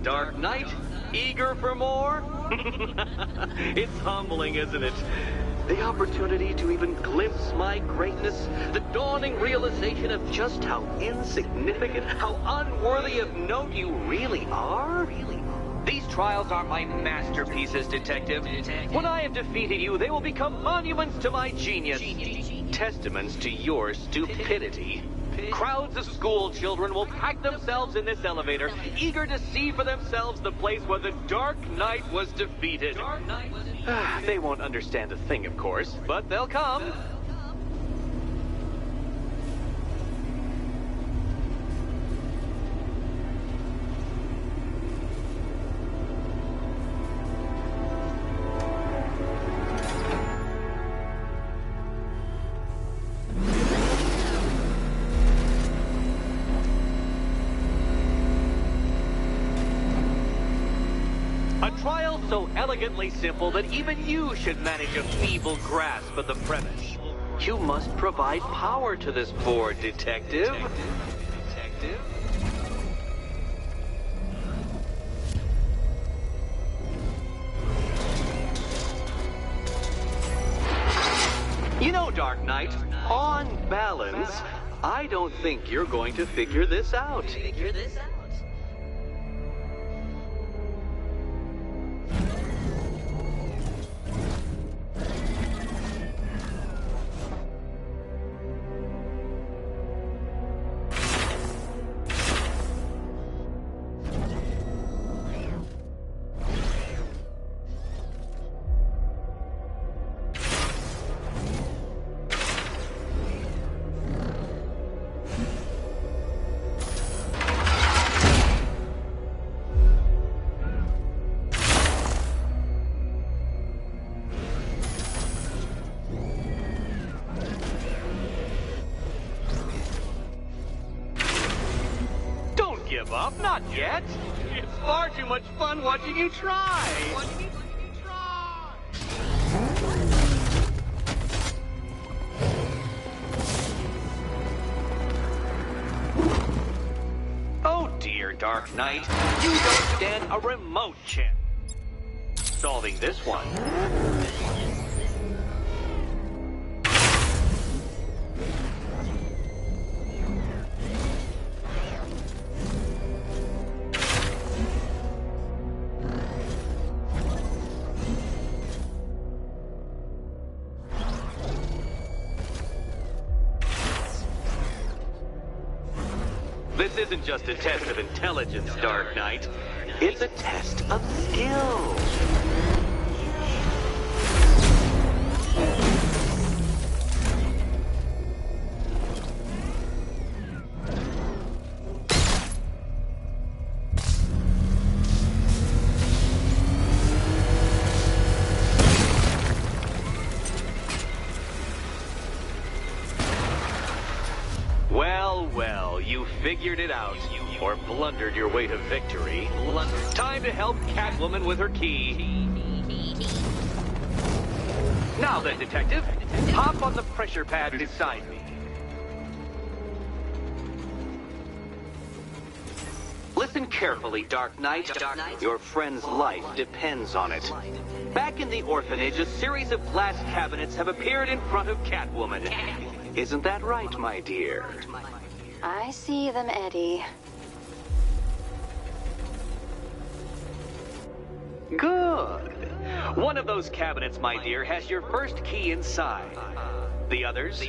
Dark Knight, eager for more? It's humbling, isn't it? The opportunity to even glimpse my greatness, the dawning realization of just how insignificant, how unworthy of note you really are? These trials are my masterpieces, Detective. When I have defeated you, they will become monuments to my genius, testaments to your stupidity. Crowds of school children will pack themselves in this elevator, eager to see for themselves the place where the Dark Knight was defeated. They won't understand a thing, of course, but they'll come. so elegantly simple that even you should manage a feeble grasp of the premise. You must provide power to this board, Detective. You know, Dark Knight, on balance, I don't think you're going to figure this out. Give up? Not yet. It's far too much fun watching you try. Oh dear, Dark Knight. You don't stand a remote chance solving this one. This isn't just a test of intelligence, Dark Knight. It's a test of skill. Well, you figured it out, or blundered your way to victory. Time to help Catwoman with her key. Now then, Detective, hop on the pressure pad beside me. Listen carefully, Dark Knight. Your friend's life depends on it. Back in the orphanage, a series of glass cabinets have appeared in front of Catwoman. Isn't that right, my dear? I see them, Eddie. Good. One of those cabinets, my dear, has your first key inside. The others?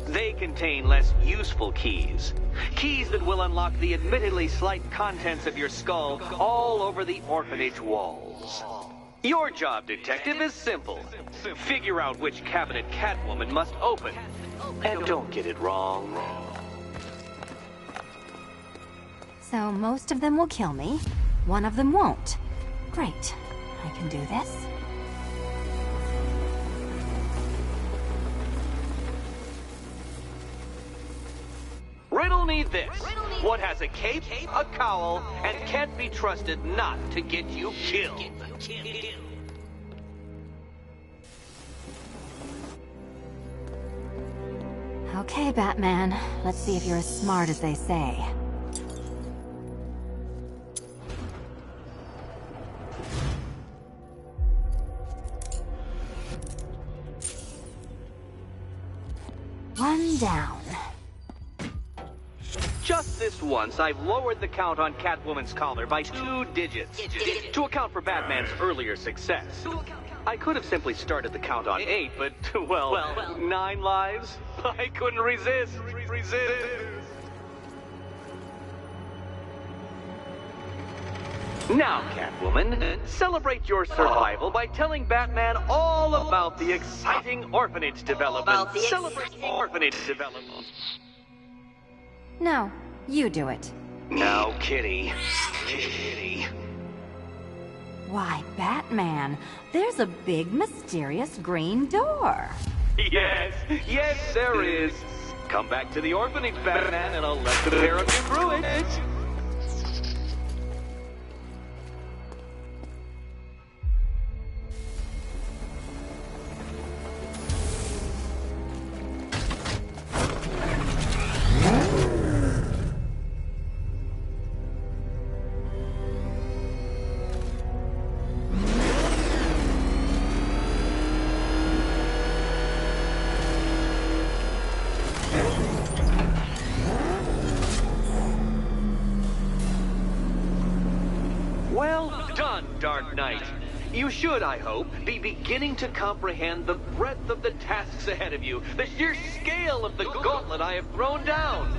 They contain less useful keys. Keys that will unlock the admittedly slight contents of your skull all over the orphanage walls. Your job, Detective, is simple. Figure out which cabinet Catwoman must open. And don't get it wrong. So most of them will kill me. One of them won't. Great. I can do this. Riddle me this. What has a cape, a cowl, and can't be trusted not to get you killed? Okay, Batman. Let's see if you're as smart as they say. One down. Just this once, I've lowered the count on Catwoman's collar by 2 digits to account for Batman's earlier success. I could have simply started the count on 8, but, well, 9 lives? I couldn't resist. Now, Catwoman, celebrate your survival by telling Batman all about the exciting orphanage development. Celebrate orphanage development. No, you do it. Now, Kitty. Why, Batman, there's a big, mysterious green door. Yes, there is. Come back to the orphanage, Batman, and I'll let the pair of you through it. done, Dark Knight. You should, I hope, be beginning to comprehend the breadth of the tasks ahead of you, the sheer scale of the gauntlet I have thrown down.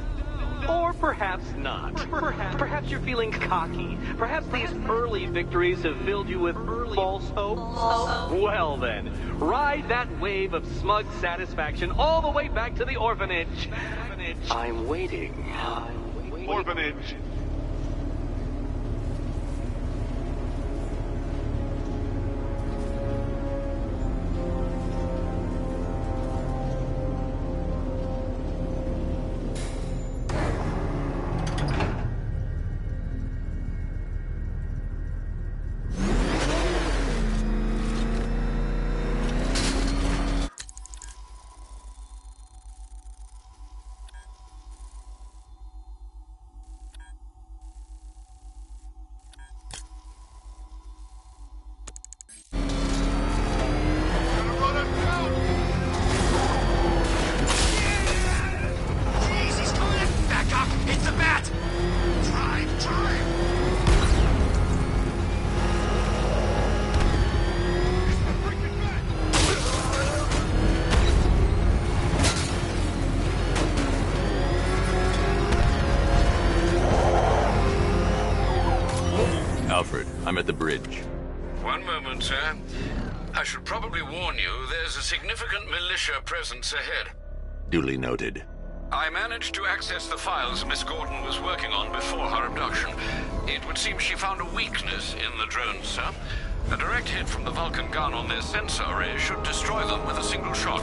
Or perhaps not. Perhaps you're feeling cocky. Perhaps these early victories have filled you with false hope. Well then, ride that wave of smug satisfaction all the way back to the orphanage. I'm waiting. Orphanage. Alfred, I'm at the bridge. One moment, sir. I should probably warn you, there's a significant militia presence ahead. Duly noted. I managed to access the files Miss Gordon was working on before her abduction. It would seem she found a weakness in the drones, sir. A direct hit from the Vulcan gun on their sensor array should destroy them with a single shot.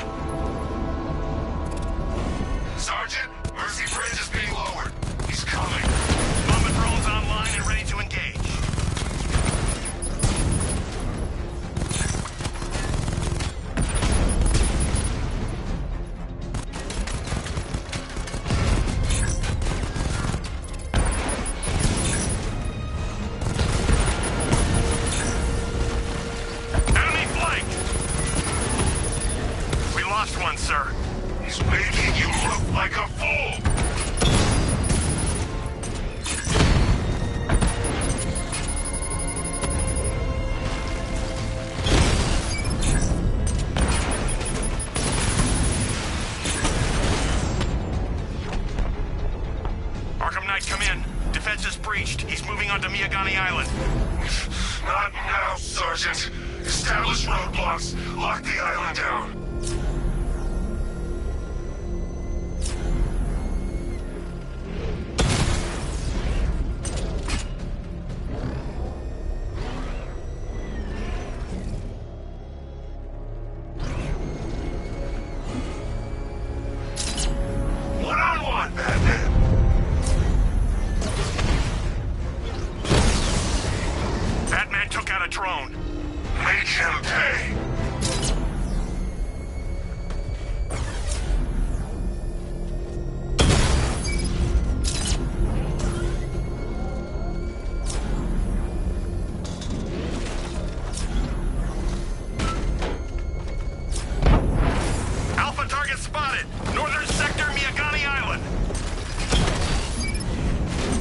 Sergeant, Mercy Bridge is being lowered. He's coming. Bomber drones online and ready to engage. Sir. He's making you look like a fool! Arkham Knight, come in. Defense is breached. He's moving onto Miyagani Island. Not now, Sergeant. Establish roadblocks. Lock the island down. One-on-one, Batman! Batman took out a drone. Make him pay! Alpha target spotted. Northern sector, Miyagani Island.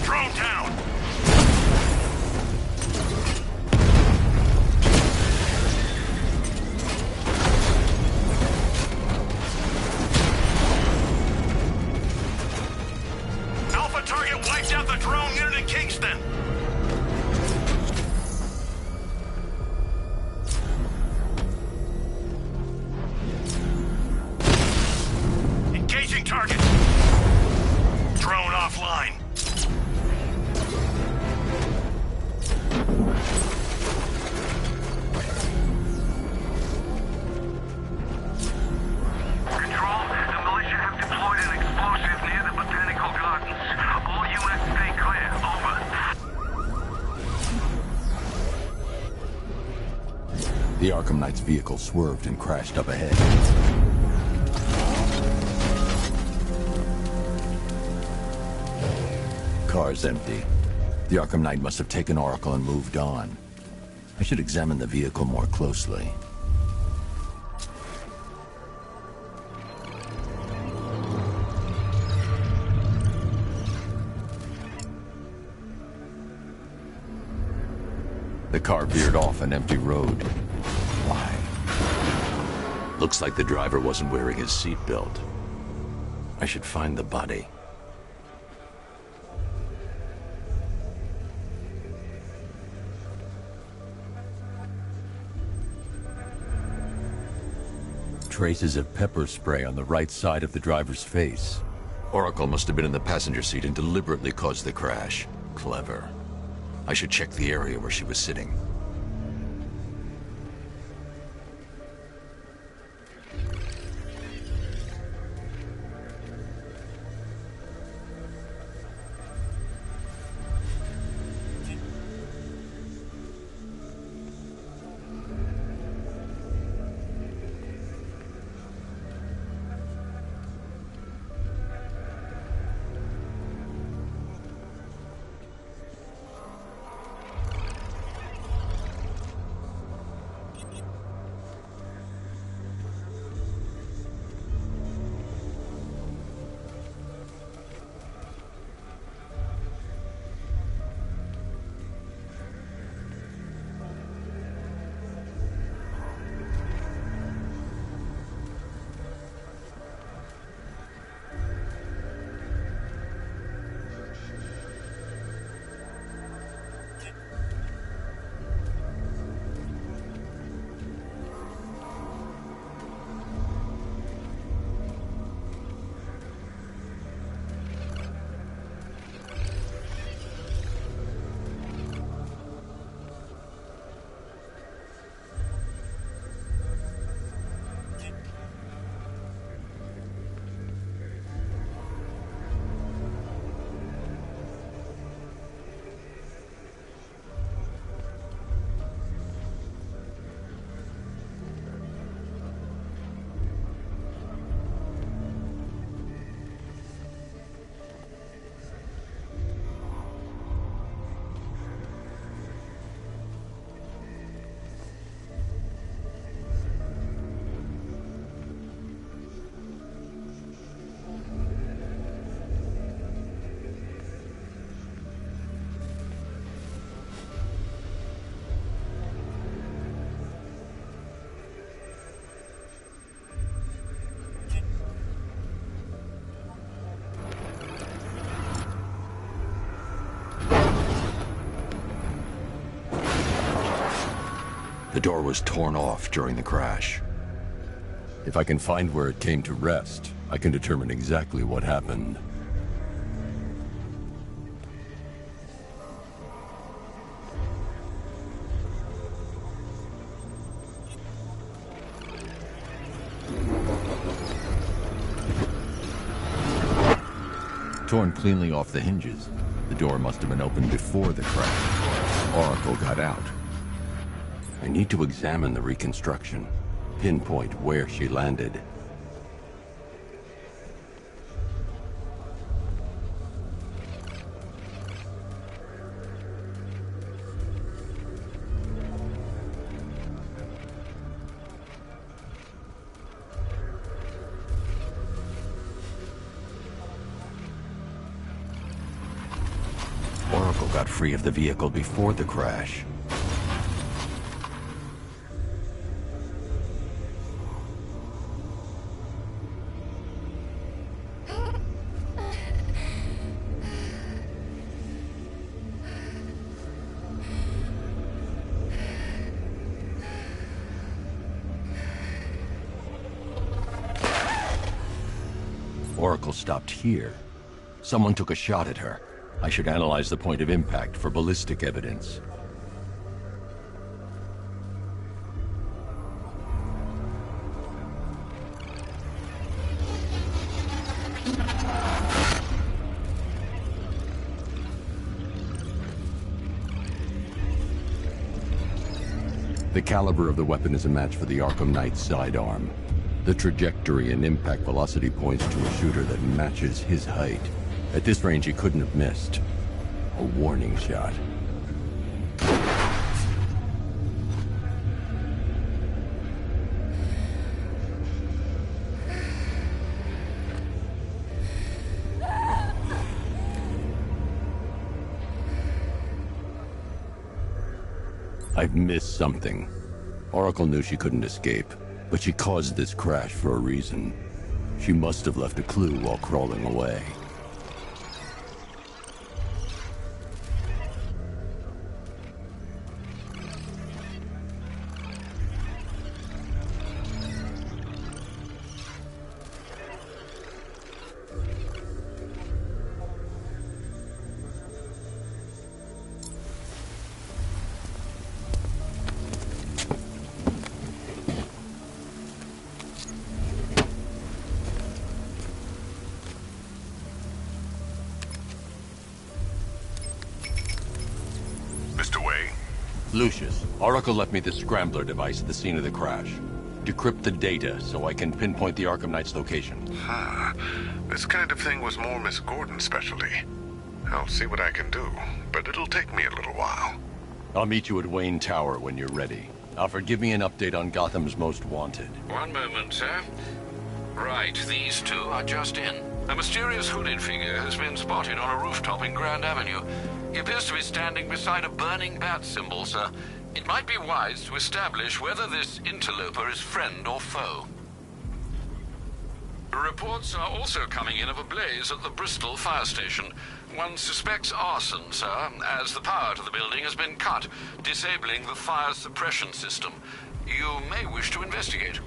Drone down. Alpha target wiped out the drone unit in Kingston. Engaging target. Drone offline. Control, the militia have deployed an explosive near the botanical gardens. All units stay clear. Over. The Arkham Knight's vehicle swerved and crashed up ahead. Car's empty. The Arkham Knight must have taken Oracle and moved on. I should examine the vehicle more closely. The car veered off an empty road. Why? Looks like the driver wasn't wearing his seatbelt. I should find the body. Traces of pepper spray on the right side of the driver's face. Oracle must have been in the passenger seat and deliberately caused the crash. Clever. I should check the area where she was sitting. The door was torn off during the crash. If I can find where it came to rest, I can determine exactly what happened. Torn cleanly off the hinges. The door must have been opened before the crash. Oracle got out. I need to examine the reconstruction, pinpoint where she landed. Oracle got free of the vehicle before the crash. Oracle stopped here. Someone took a shot at her. I should analyze the point of impact for ballistic evidence. The caliber of the weapon is a match for the Arkham Knight's sidearm. The trajectory and impact velocity points to a shooter that matches his height. At this range, he couldn't have missed. A warning shot. I've missed something. Oracle knew she couldn't escape, but she caused this crash for a reason. She must have left a clue while crawling away. Lucius, Oracle left me the scrambler device at the scene of the crash. Decrypt the data so I can pinpoint the Arkham Knight's location. This kind of thing was more Miss Gordon's specialty. I'll see what I can do, but it'll take me a little while. I'll meet you at Wayne Tower when you're ready. Alfred, give me an update on Gotham's Most Wanted. One moment, sir. Right, these two are just in. A mysterious hooded figure has been spotted on a rooftop in Grand Avenue. He appears to be standing beside a burning bat symbol, sir. It might be wise to establish whether this interloper is friend or foe. Reports are also coming in of a blaze at the Bristol fire station. One suspects arson, sir, as the power to the building has been cut, disabling the fire suppression system. You may wish to investigate.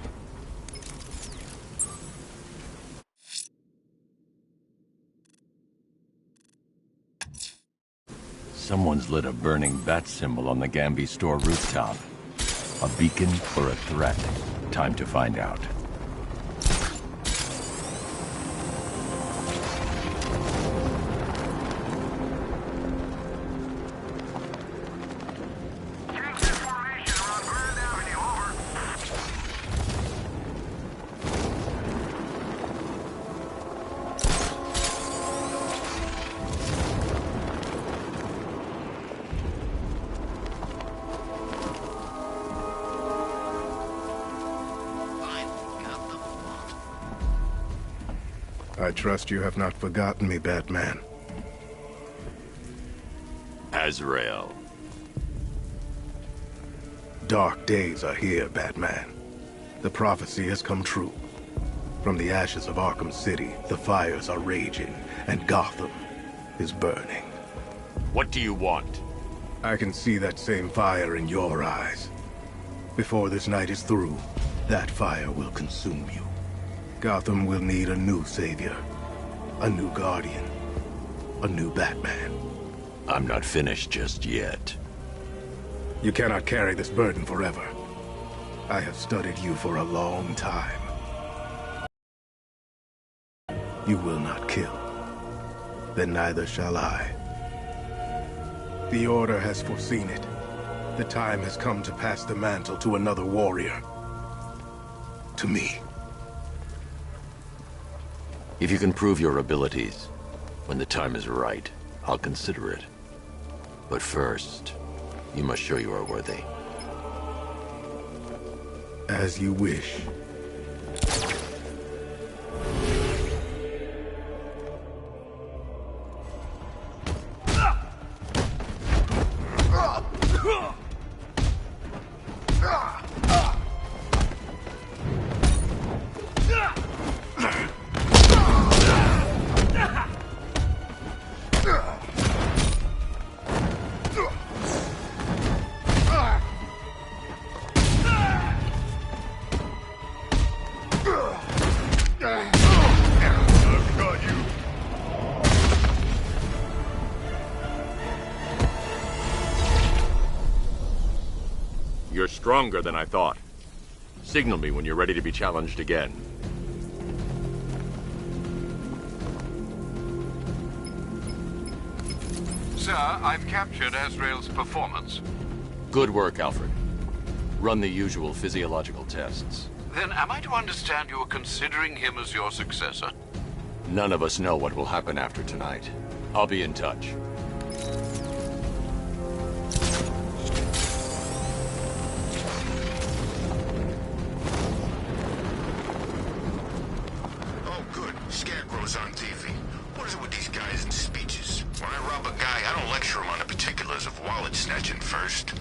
Someone's lit a burning bat symbol on the Gamby store rooftop. A beacon or a threat? Time to find out. I trust you have not forgotten me, Batman. Azrael. Dark days are here, Batman. The prophecy has come true. From the ashes of Arkham City, the fires are raging, and Gotham is burning. What do you want? I can see that same fire in your eyes. Before this night is through, that fire will consume you. Gotham will need a new savior, a new guardian, a new Batman. I'm not finished just yet. You cannot carry this burden forever. I have studied you for a long time. You will not kill. Then neither shall I. The Order has foreseen it. The time has come to pass the mantle to another warrior. To me. If you can prove your abilities, when the time is right, I'll consider it. But first, you must show you are worthy. As you wish. You're stronger than I thought. Signal me when you're ready to be challenged again. Sir, I've captured Azrael's performance. Good work, Alfred. Run the usual physiological tests. Then am I to understand you are considering him as your successor? None of us know what will happen after tonight. I'll be in touch. Scarecrow's on TV. What is it with these guys and speeches? When I rob a guy, I don't lecture him on the particulars of wallet snatching first.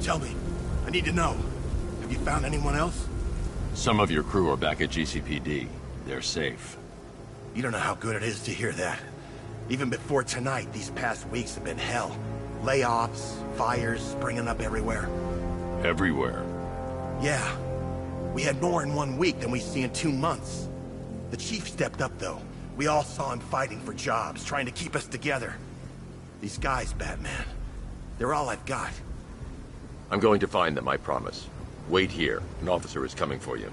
Tell me. I need to know. Have you found anyone else? Some of your crew are back at GCPD. They're safe. You don't know how good it is to hear that. Even before tonight, these past weeks have been hell. Layoffs, fires springing up everywhere. Everywhere? Yeah. We had more in 1 week than we see in 2 months. The chief stepped up, though. We all saw him fighting for jobs, trying to keep us together. These guys, Batman, they're all I've got. I'm going to find them, I promise. Wait here. An officer is coming for you.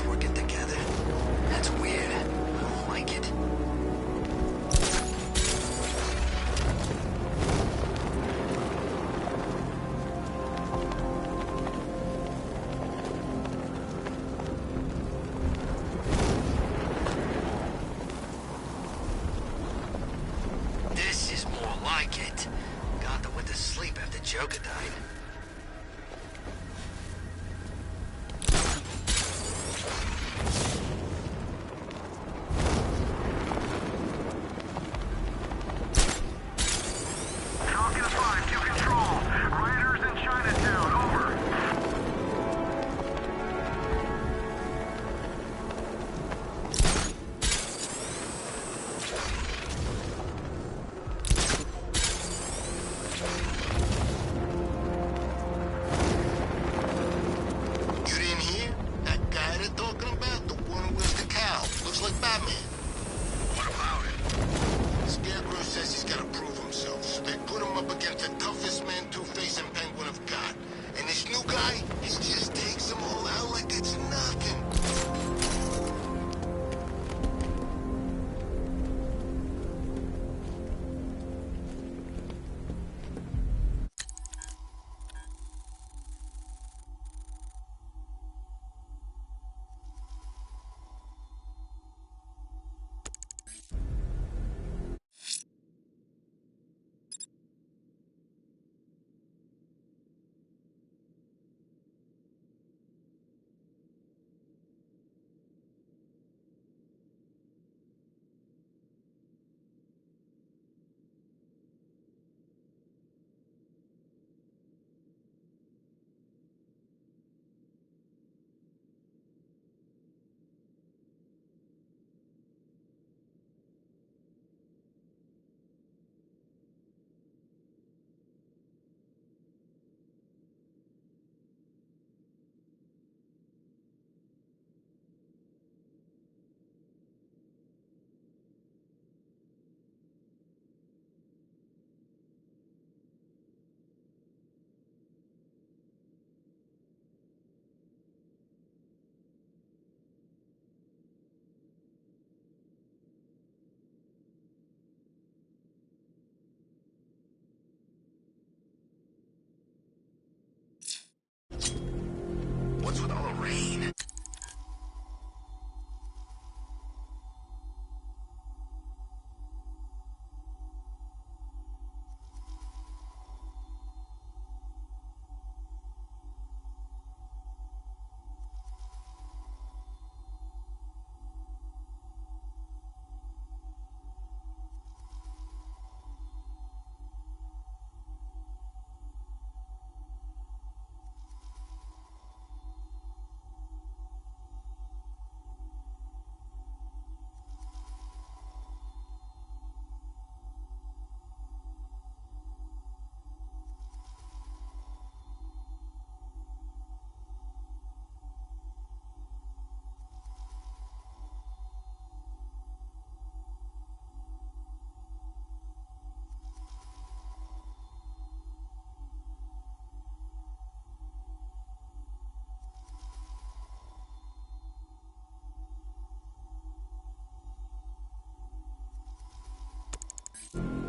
Working together? That's weird. I don't like it. This is more like it. Gotham went to sleep after Joker died.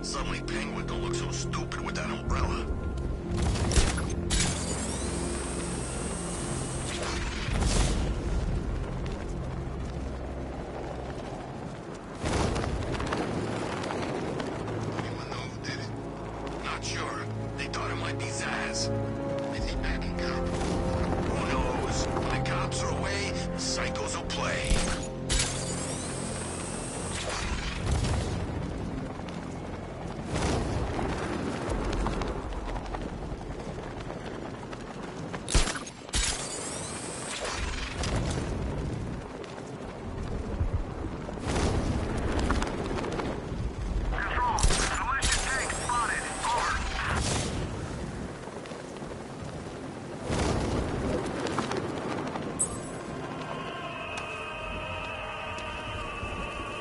Suddenly Penguin don't look so stupid with that umbrella. Anyone know who did it? Not sure. They thought it might be Zaz. Is he back in camp? Who knows? When the cops are away, the psychos will play.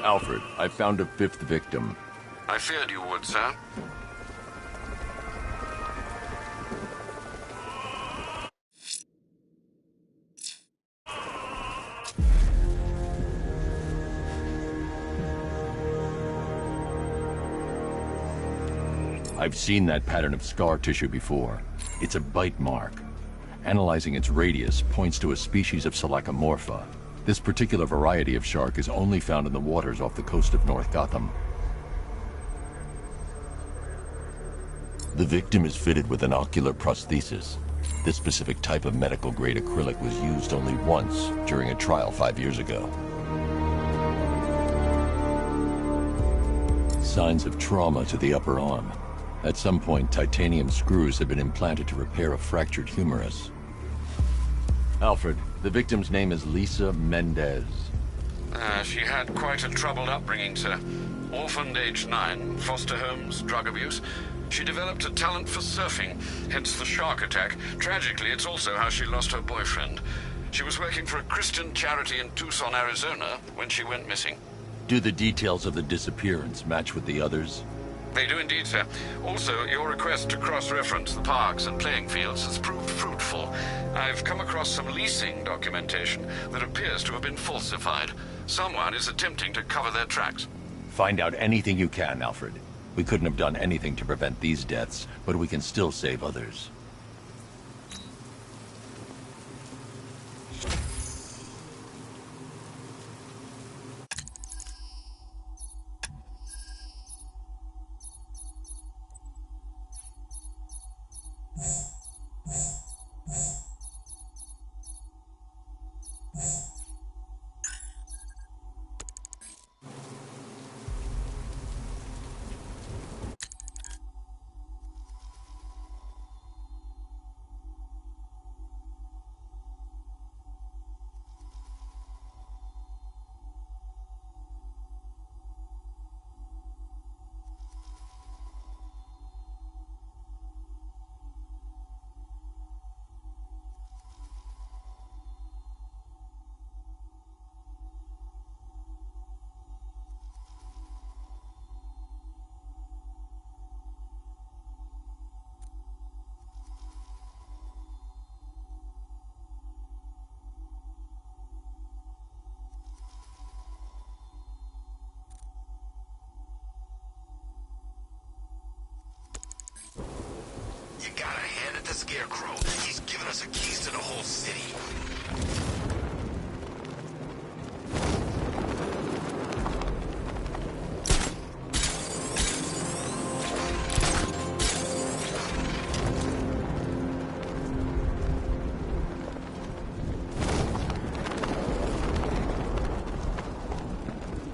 Alfred, I found a fifth victim. I feared you would, sir. I've seen that pattern of scar tissue before. It's a bite mark. Analyzing its radius points to a species of Selachomorpha. This particular variety of shark is only found in the waters off the coast of North Gotham. The victim is fitted with an ocular prosthesis. This specific type of medical-grade acrylic was used only once during a trial 5 years ago. Signs of trauma to the upper arm. At some point, titanium screws had been implanted to repair a fractured humerus. Alfred, the victim's name is Lisa Mendez. She had quite a troubled upbringing, sir. Orphaned age 9, foster homes, drug abuse. She developed a talent for surfing, hence the shark attack. Tragically, it's also how she lost her boyfriend. She was working for a Christian charity in Tucson, Arizona, when she went missing. Do the details of the disappearance match with the others? They do indeed, sir. Also, your request to cross-reference the parks and playing fields has proved fruitful. I've come across some leasing documentation that appears to have been falsified. Someone is attempting to cover their tracks. Find out anything you can, Alfred. We couldn't have done anything to prevent these deaths, but we can still save others. You gotta hand it to Scarecrow. He's given us the keys to the whole city.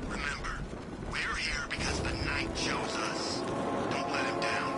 Remember, we're here because the Knight chose us. Don't let him down.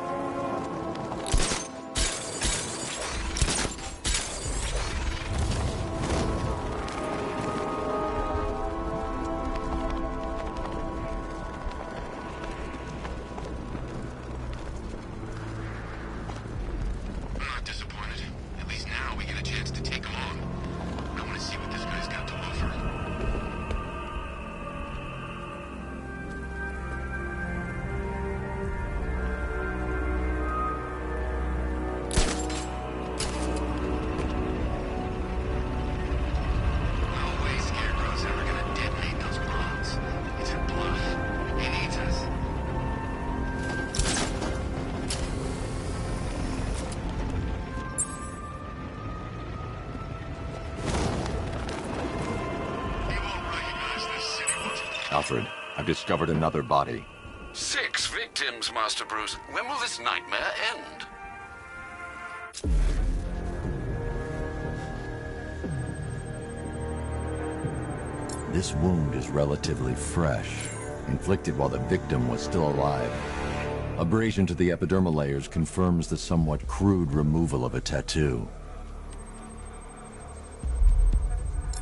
Alfred. I've discovered another body. 6 victims, Master Bruce. When will this nightmare end? This wound is relatively fresh, inflicted while the victim was still alive. Abrasion to the epidermal layers confirms the somewhat crude removal of a tattoo.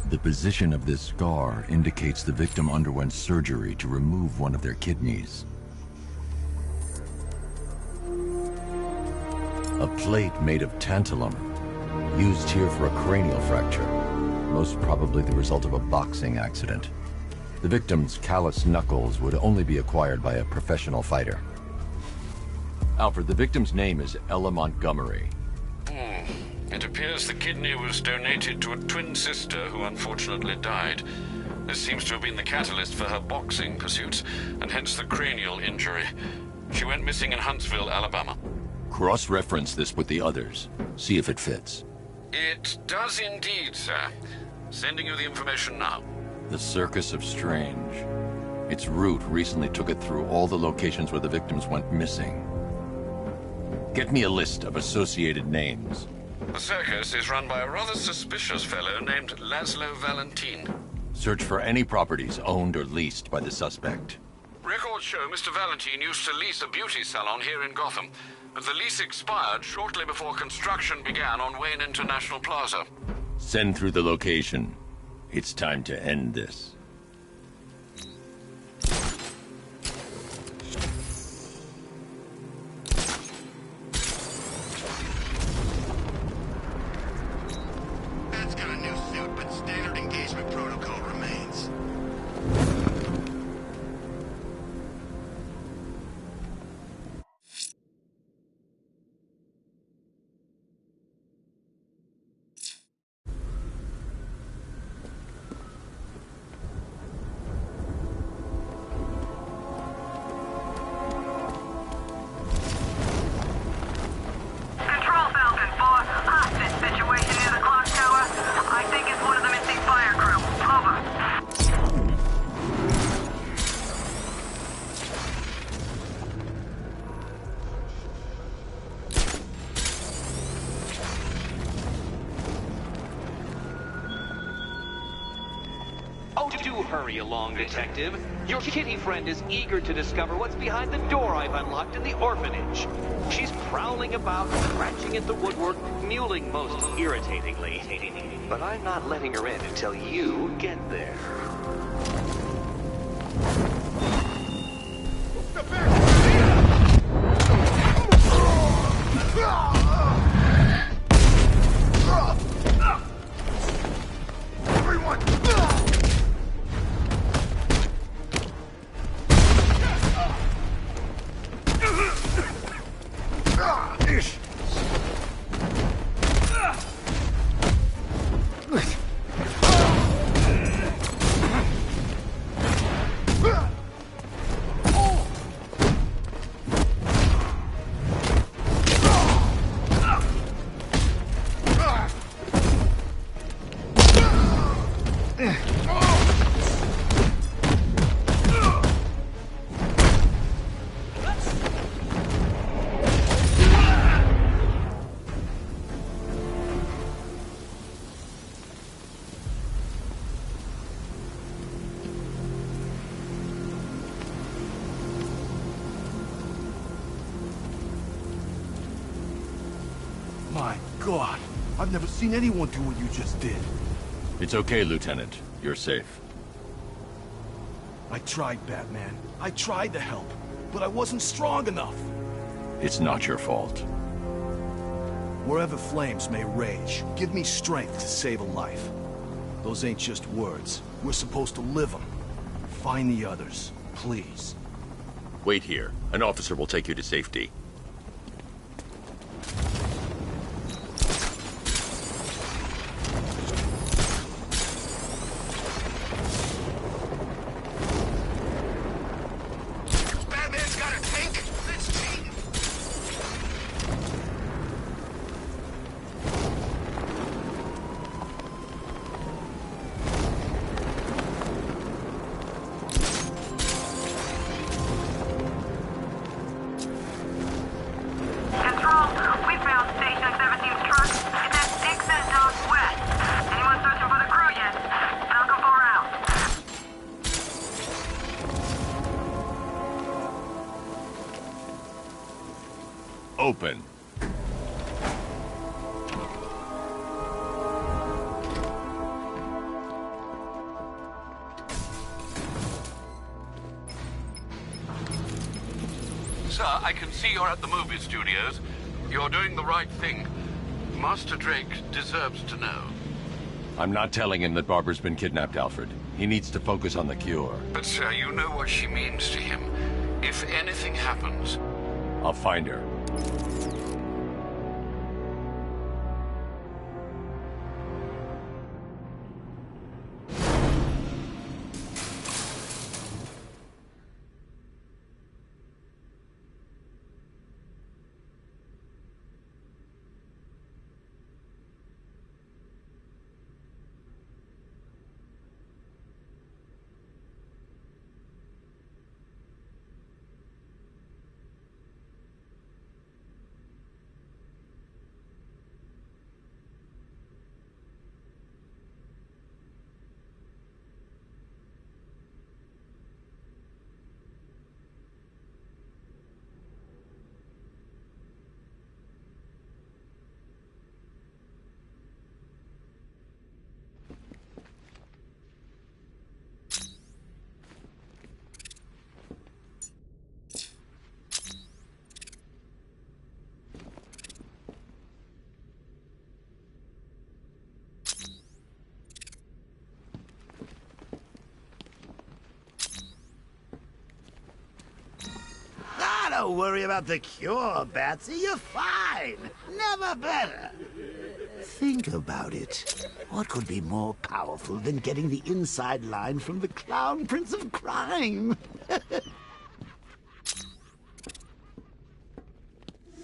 The position of this scar indicates the victim underwent surgery to remove one of their kidneys. A plate made of tantalum, used here for a cranial fracture, most probably the result of a boxing accident. The victim's calloused knuckles would only be acquired by a professional fighter. Alfred, the victim's name is Ella Montgomery. It appears the kidney was donated to a twin sister who unfortunately died. This seems to have been the catalyst for her boxing pursuits, and hence the cranial injury. She went missing in Huntsville, Alabama. Cross-reference this with the others. See if it fits. It does indeed, sir. Sending you the information now. The Circus of Strange. Its route recently took it through all the locations where the victims went missing. Get me a list of associated names. The circus is run by a rather suspicious fellow named Laszlo Valentin. Search for any properties owned or leased by the suspect. Records show Mr. Valentin used to lease a beauty salon here in Gotham, but the lease expired shortly before construction began on Wayne International Plaza. Send through the location. It's time to end this. That's got a new suit, but standard engagement protocol remains. Hurry along, Detective. Your kitty friend is eager to discover what's behind the door I've unlocked in the orphanage. She's prowling about, scratching at the woodwork, mewling most irritatingly. But I'm not letting her in until you get there. My God, I've never seen anyone do what you just did. It's okay, Lieutenant. You're safe. I tried, Batman. I tried to help, but I wasn't strong enough. It's not your fault. Wherever flames may rage, give me strength to save a life. Those ain't just words. We're supposed to live them. Find the others, please. Wait here. An officer will take you to safety. open. Sir, I can see you're at the movie studios. You're doing the right thing. Master Drake deserves to know. I'm not telling him that Barbara's been kidnapped, Alfred. He needs to focus on the cure. But, sir, you know what she means to him. If anything happens... I'll find her. Don't worry about the cure, Batsy. You're fine. Never better. Think about it. What could be more powerful than getting the inside line from the Clown Prince of Crime?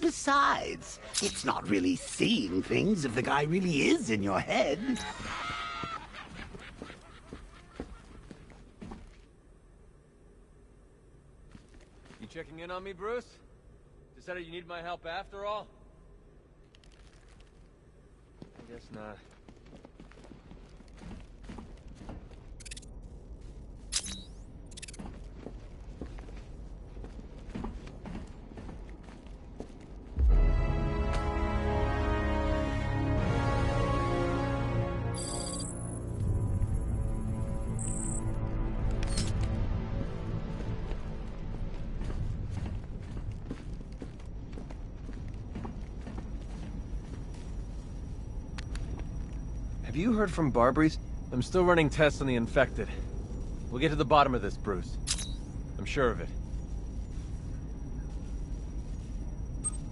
Besides, it's not really seeing things if the guy really is in your head. You checking in on me, Bruce? Decided you need my help after all? I guess not. Have you heard from Barbary? I'm still running tests on the infected. We'll get to the bottom of this, Bruce. I'm sure of it.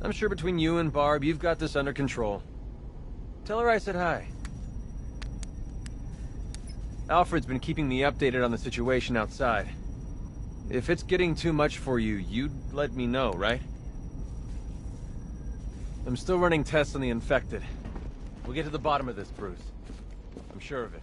I'm sure between you and Barb, you've got this under control. Tell her I said hi. Alfred's been keeping me updated on the situation outside. If it's getting too much for you, you'd let me know, right? I'm still running tests on the infected. We'll get to the bottom of this, Bruce. I'm sure of it.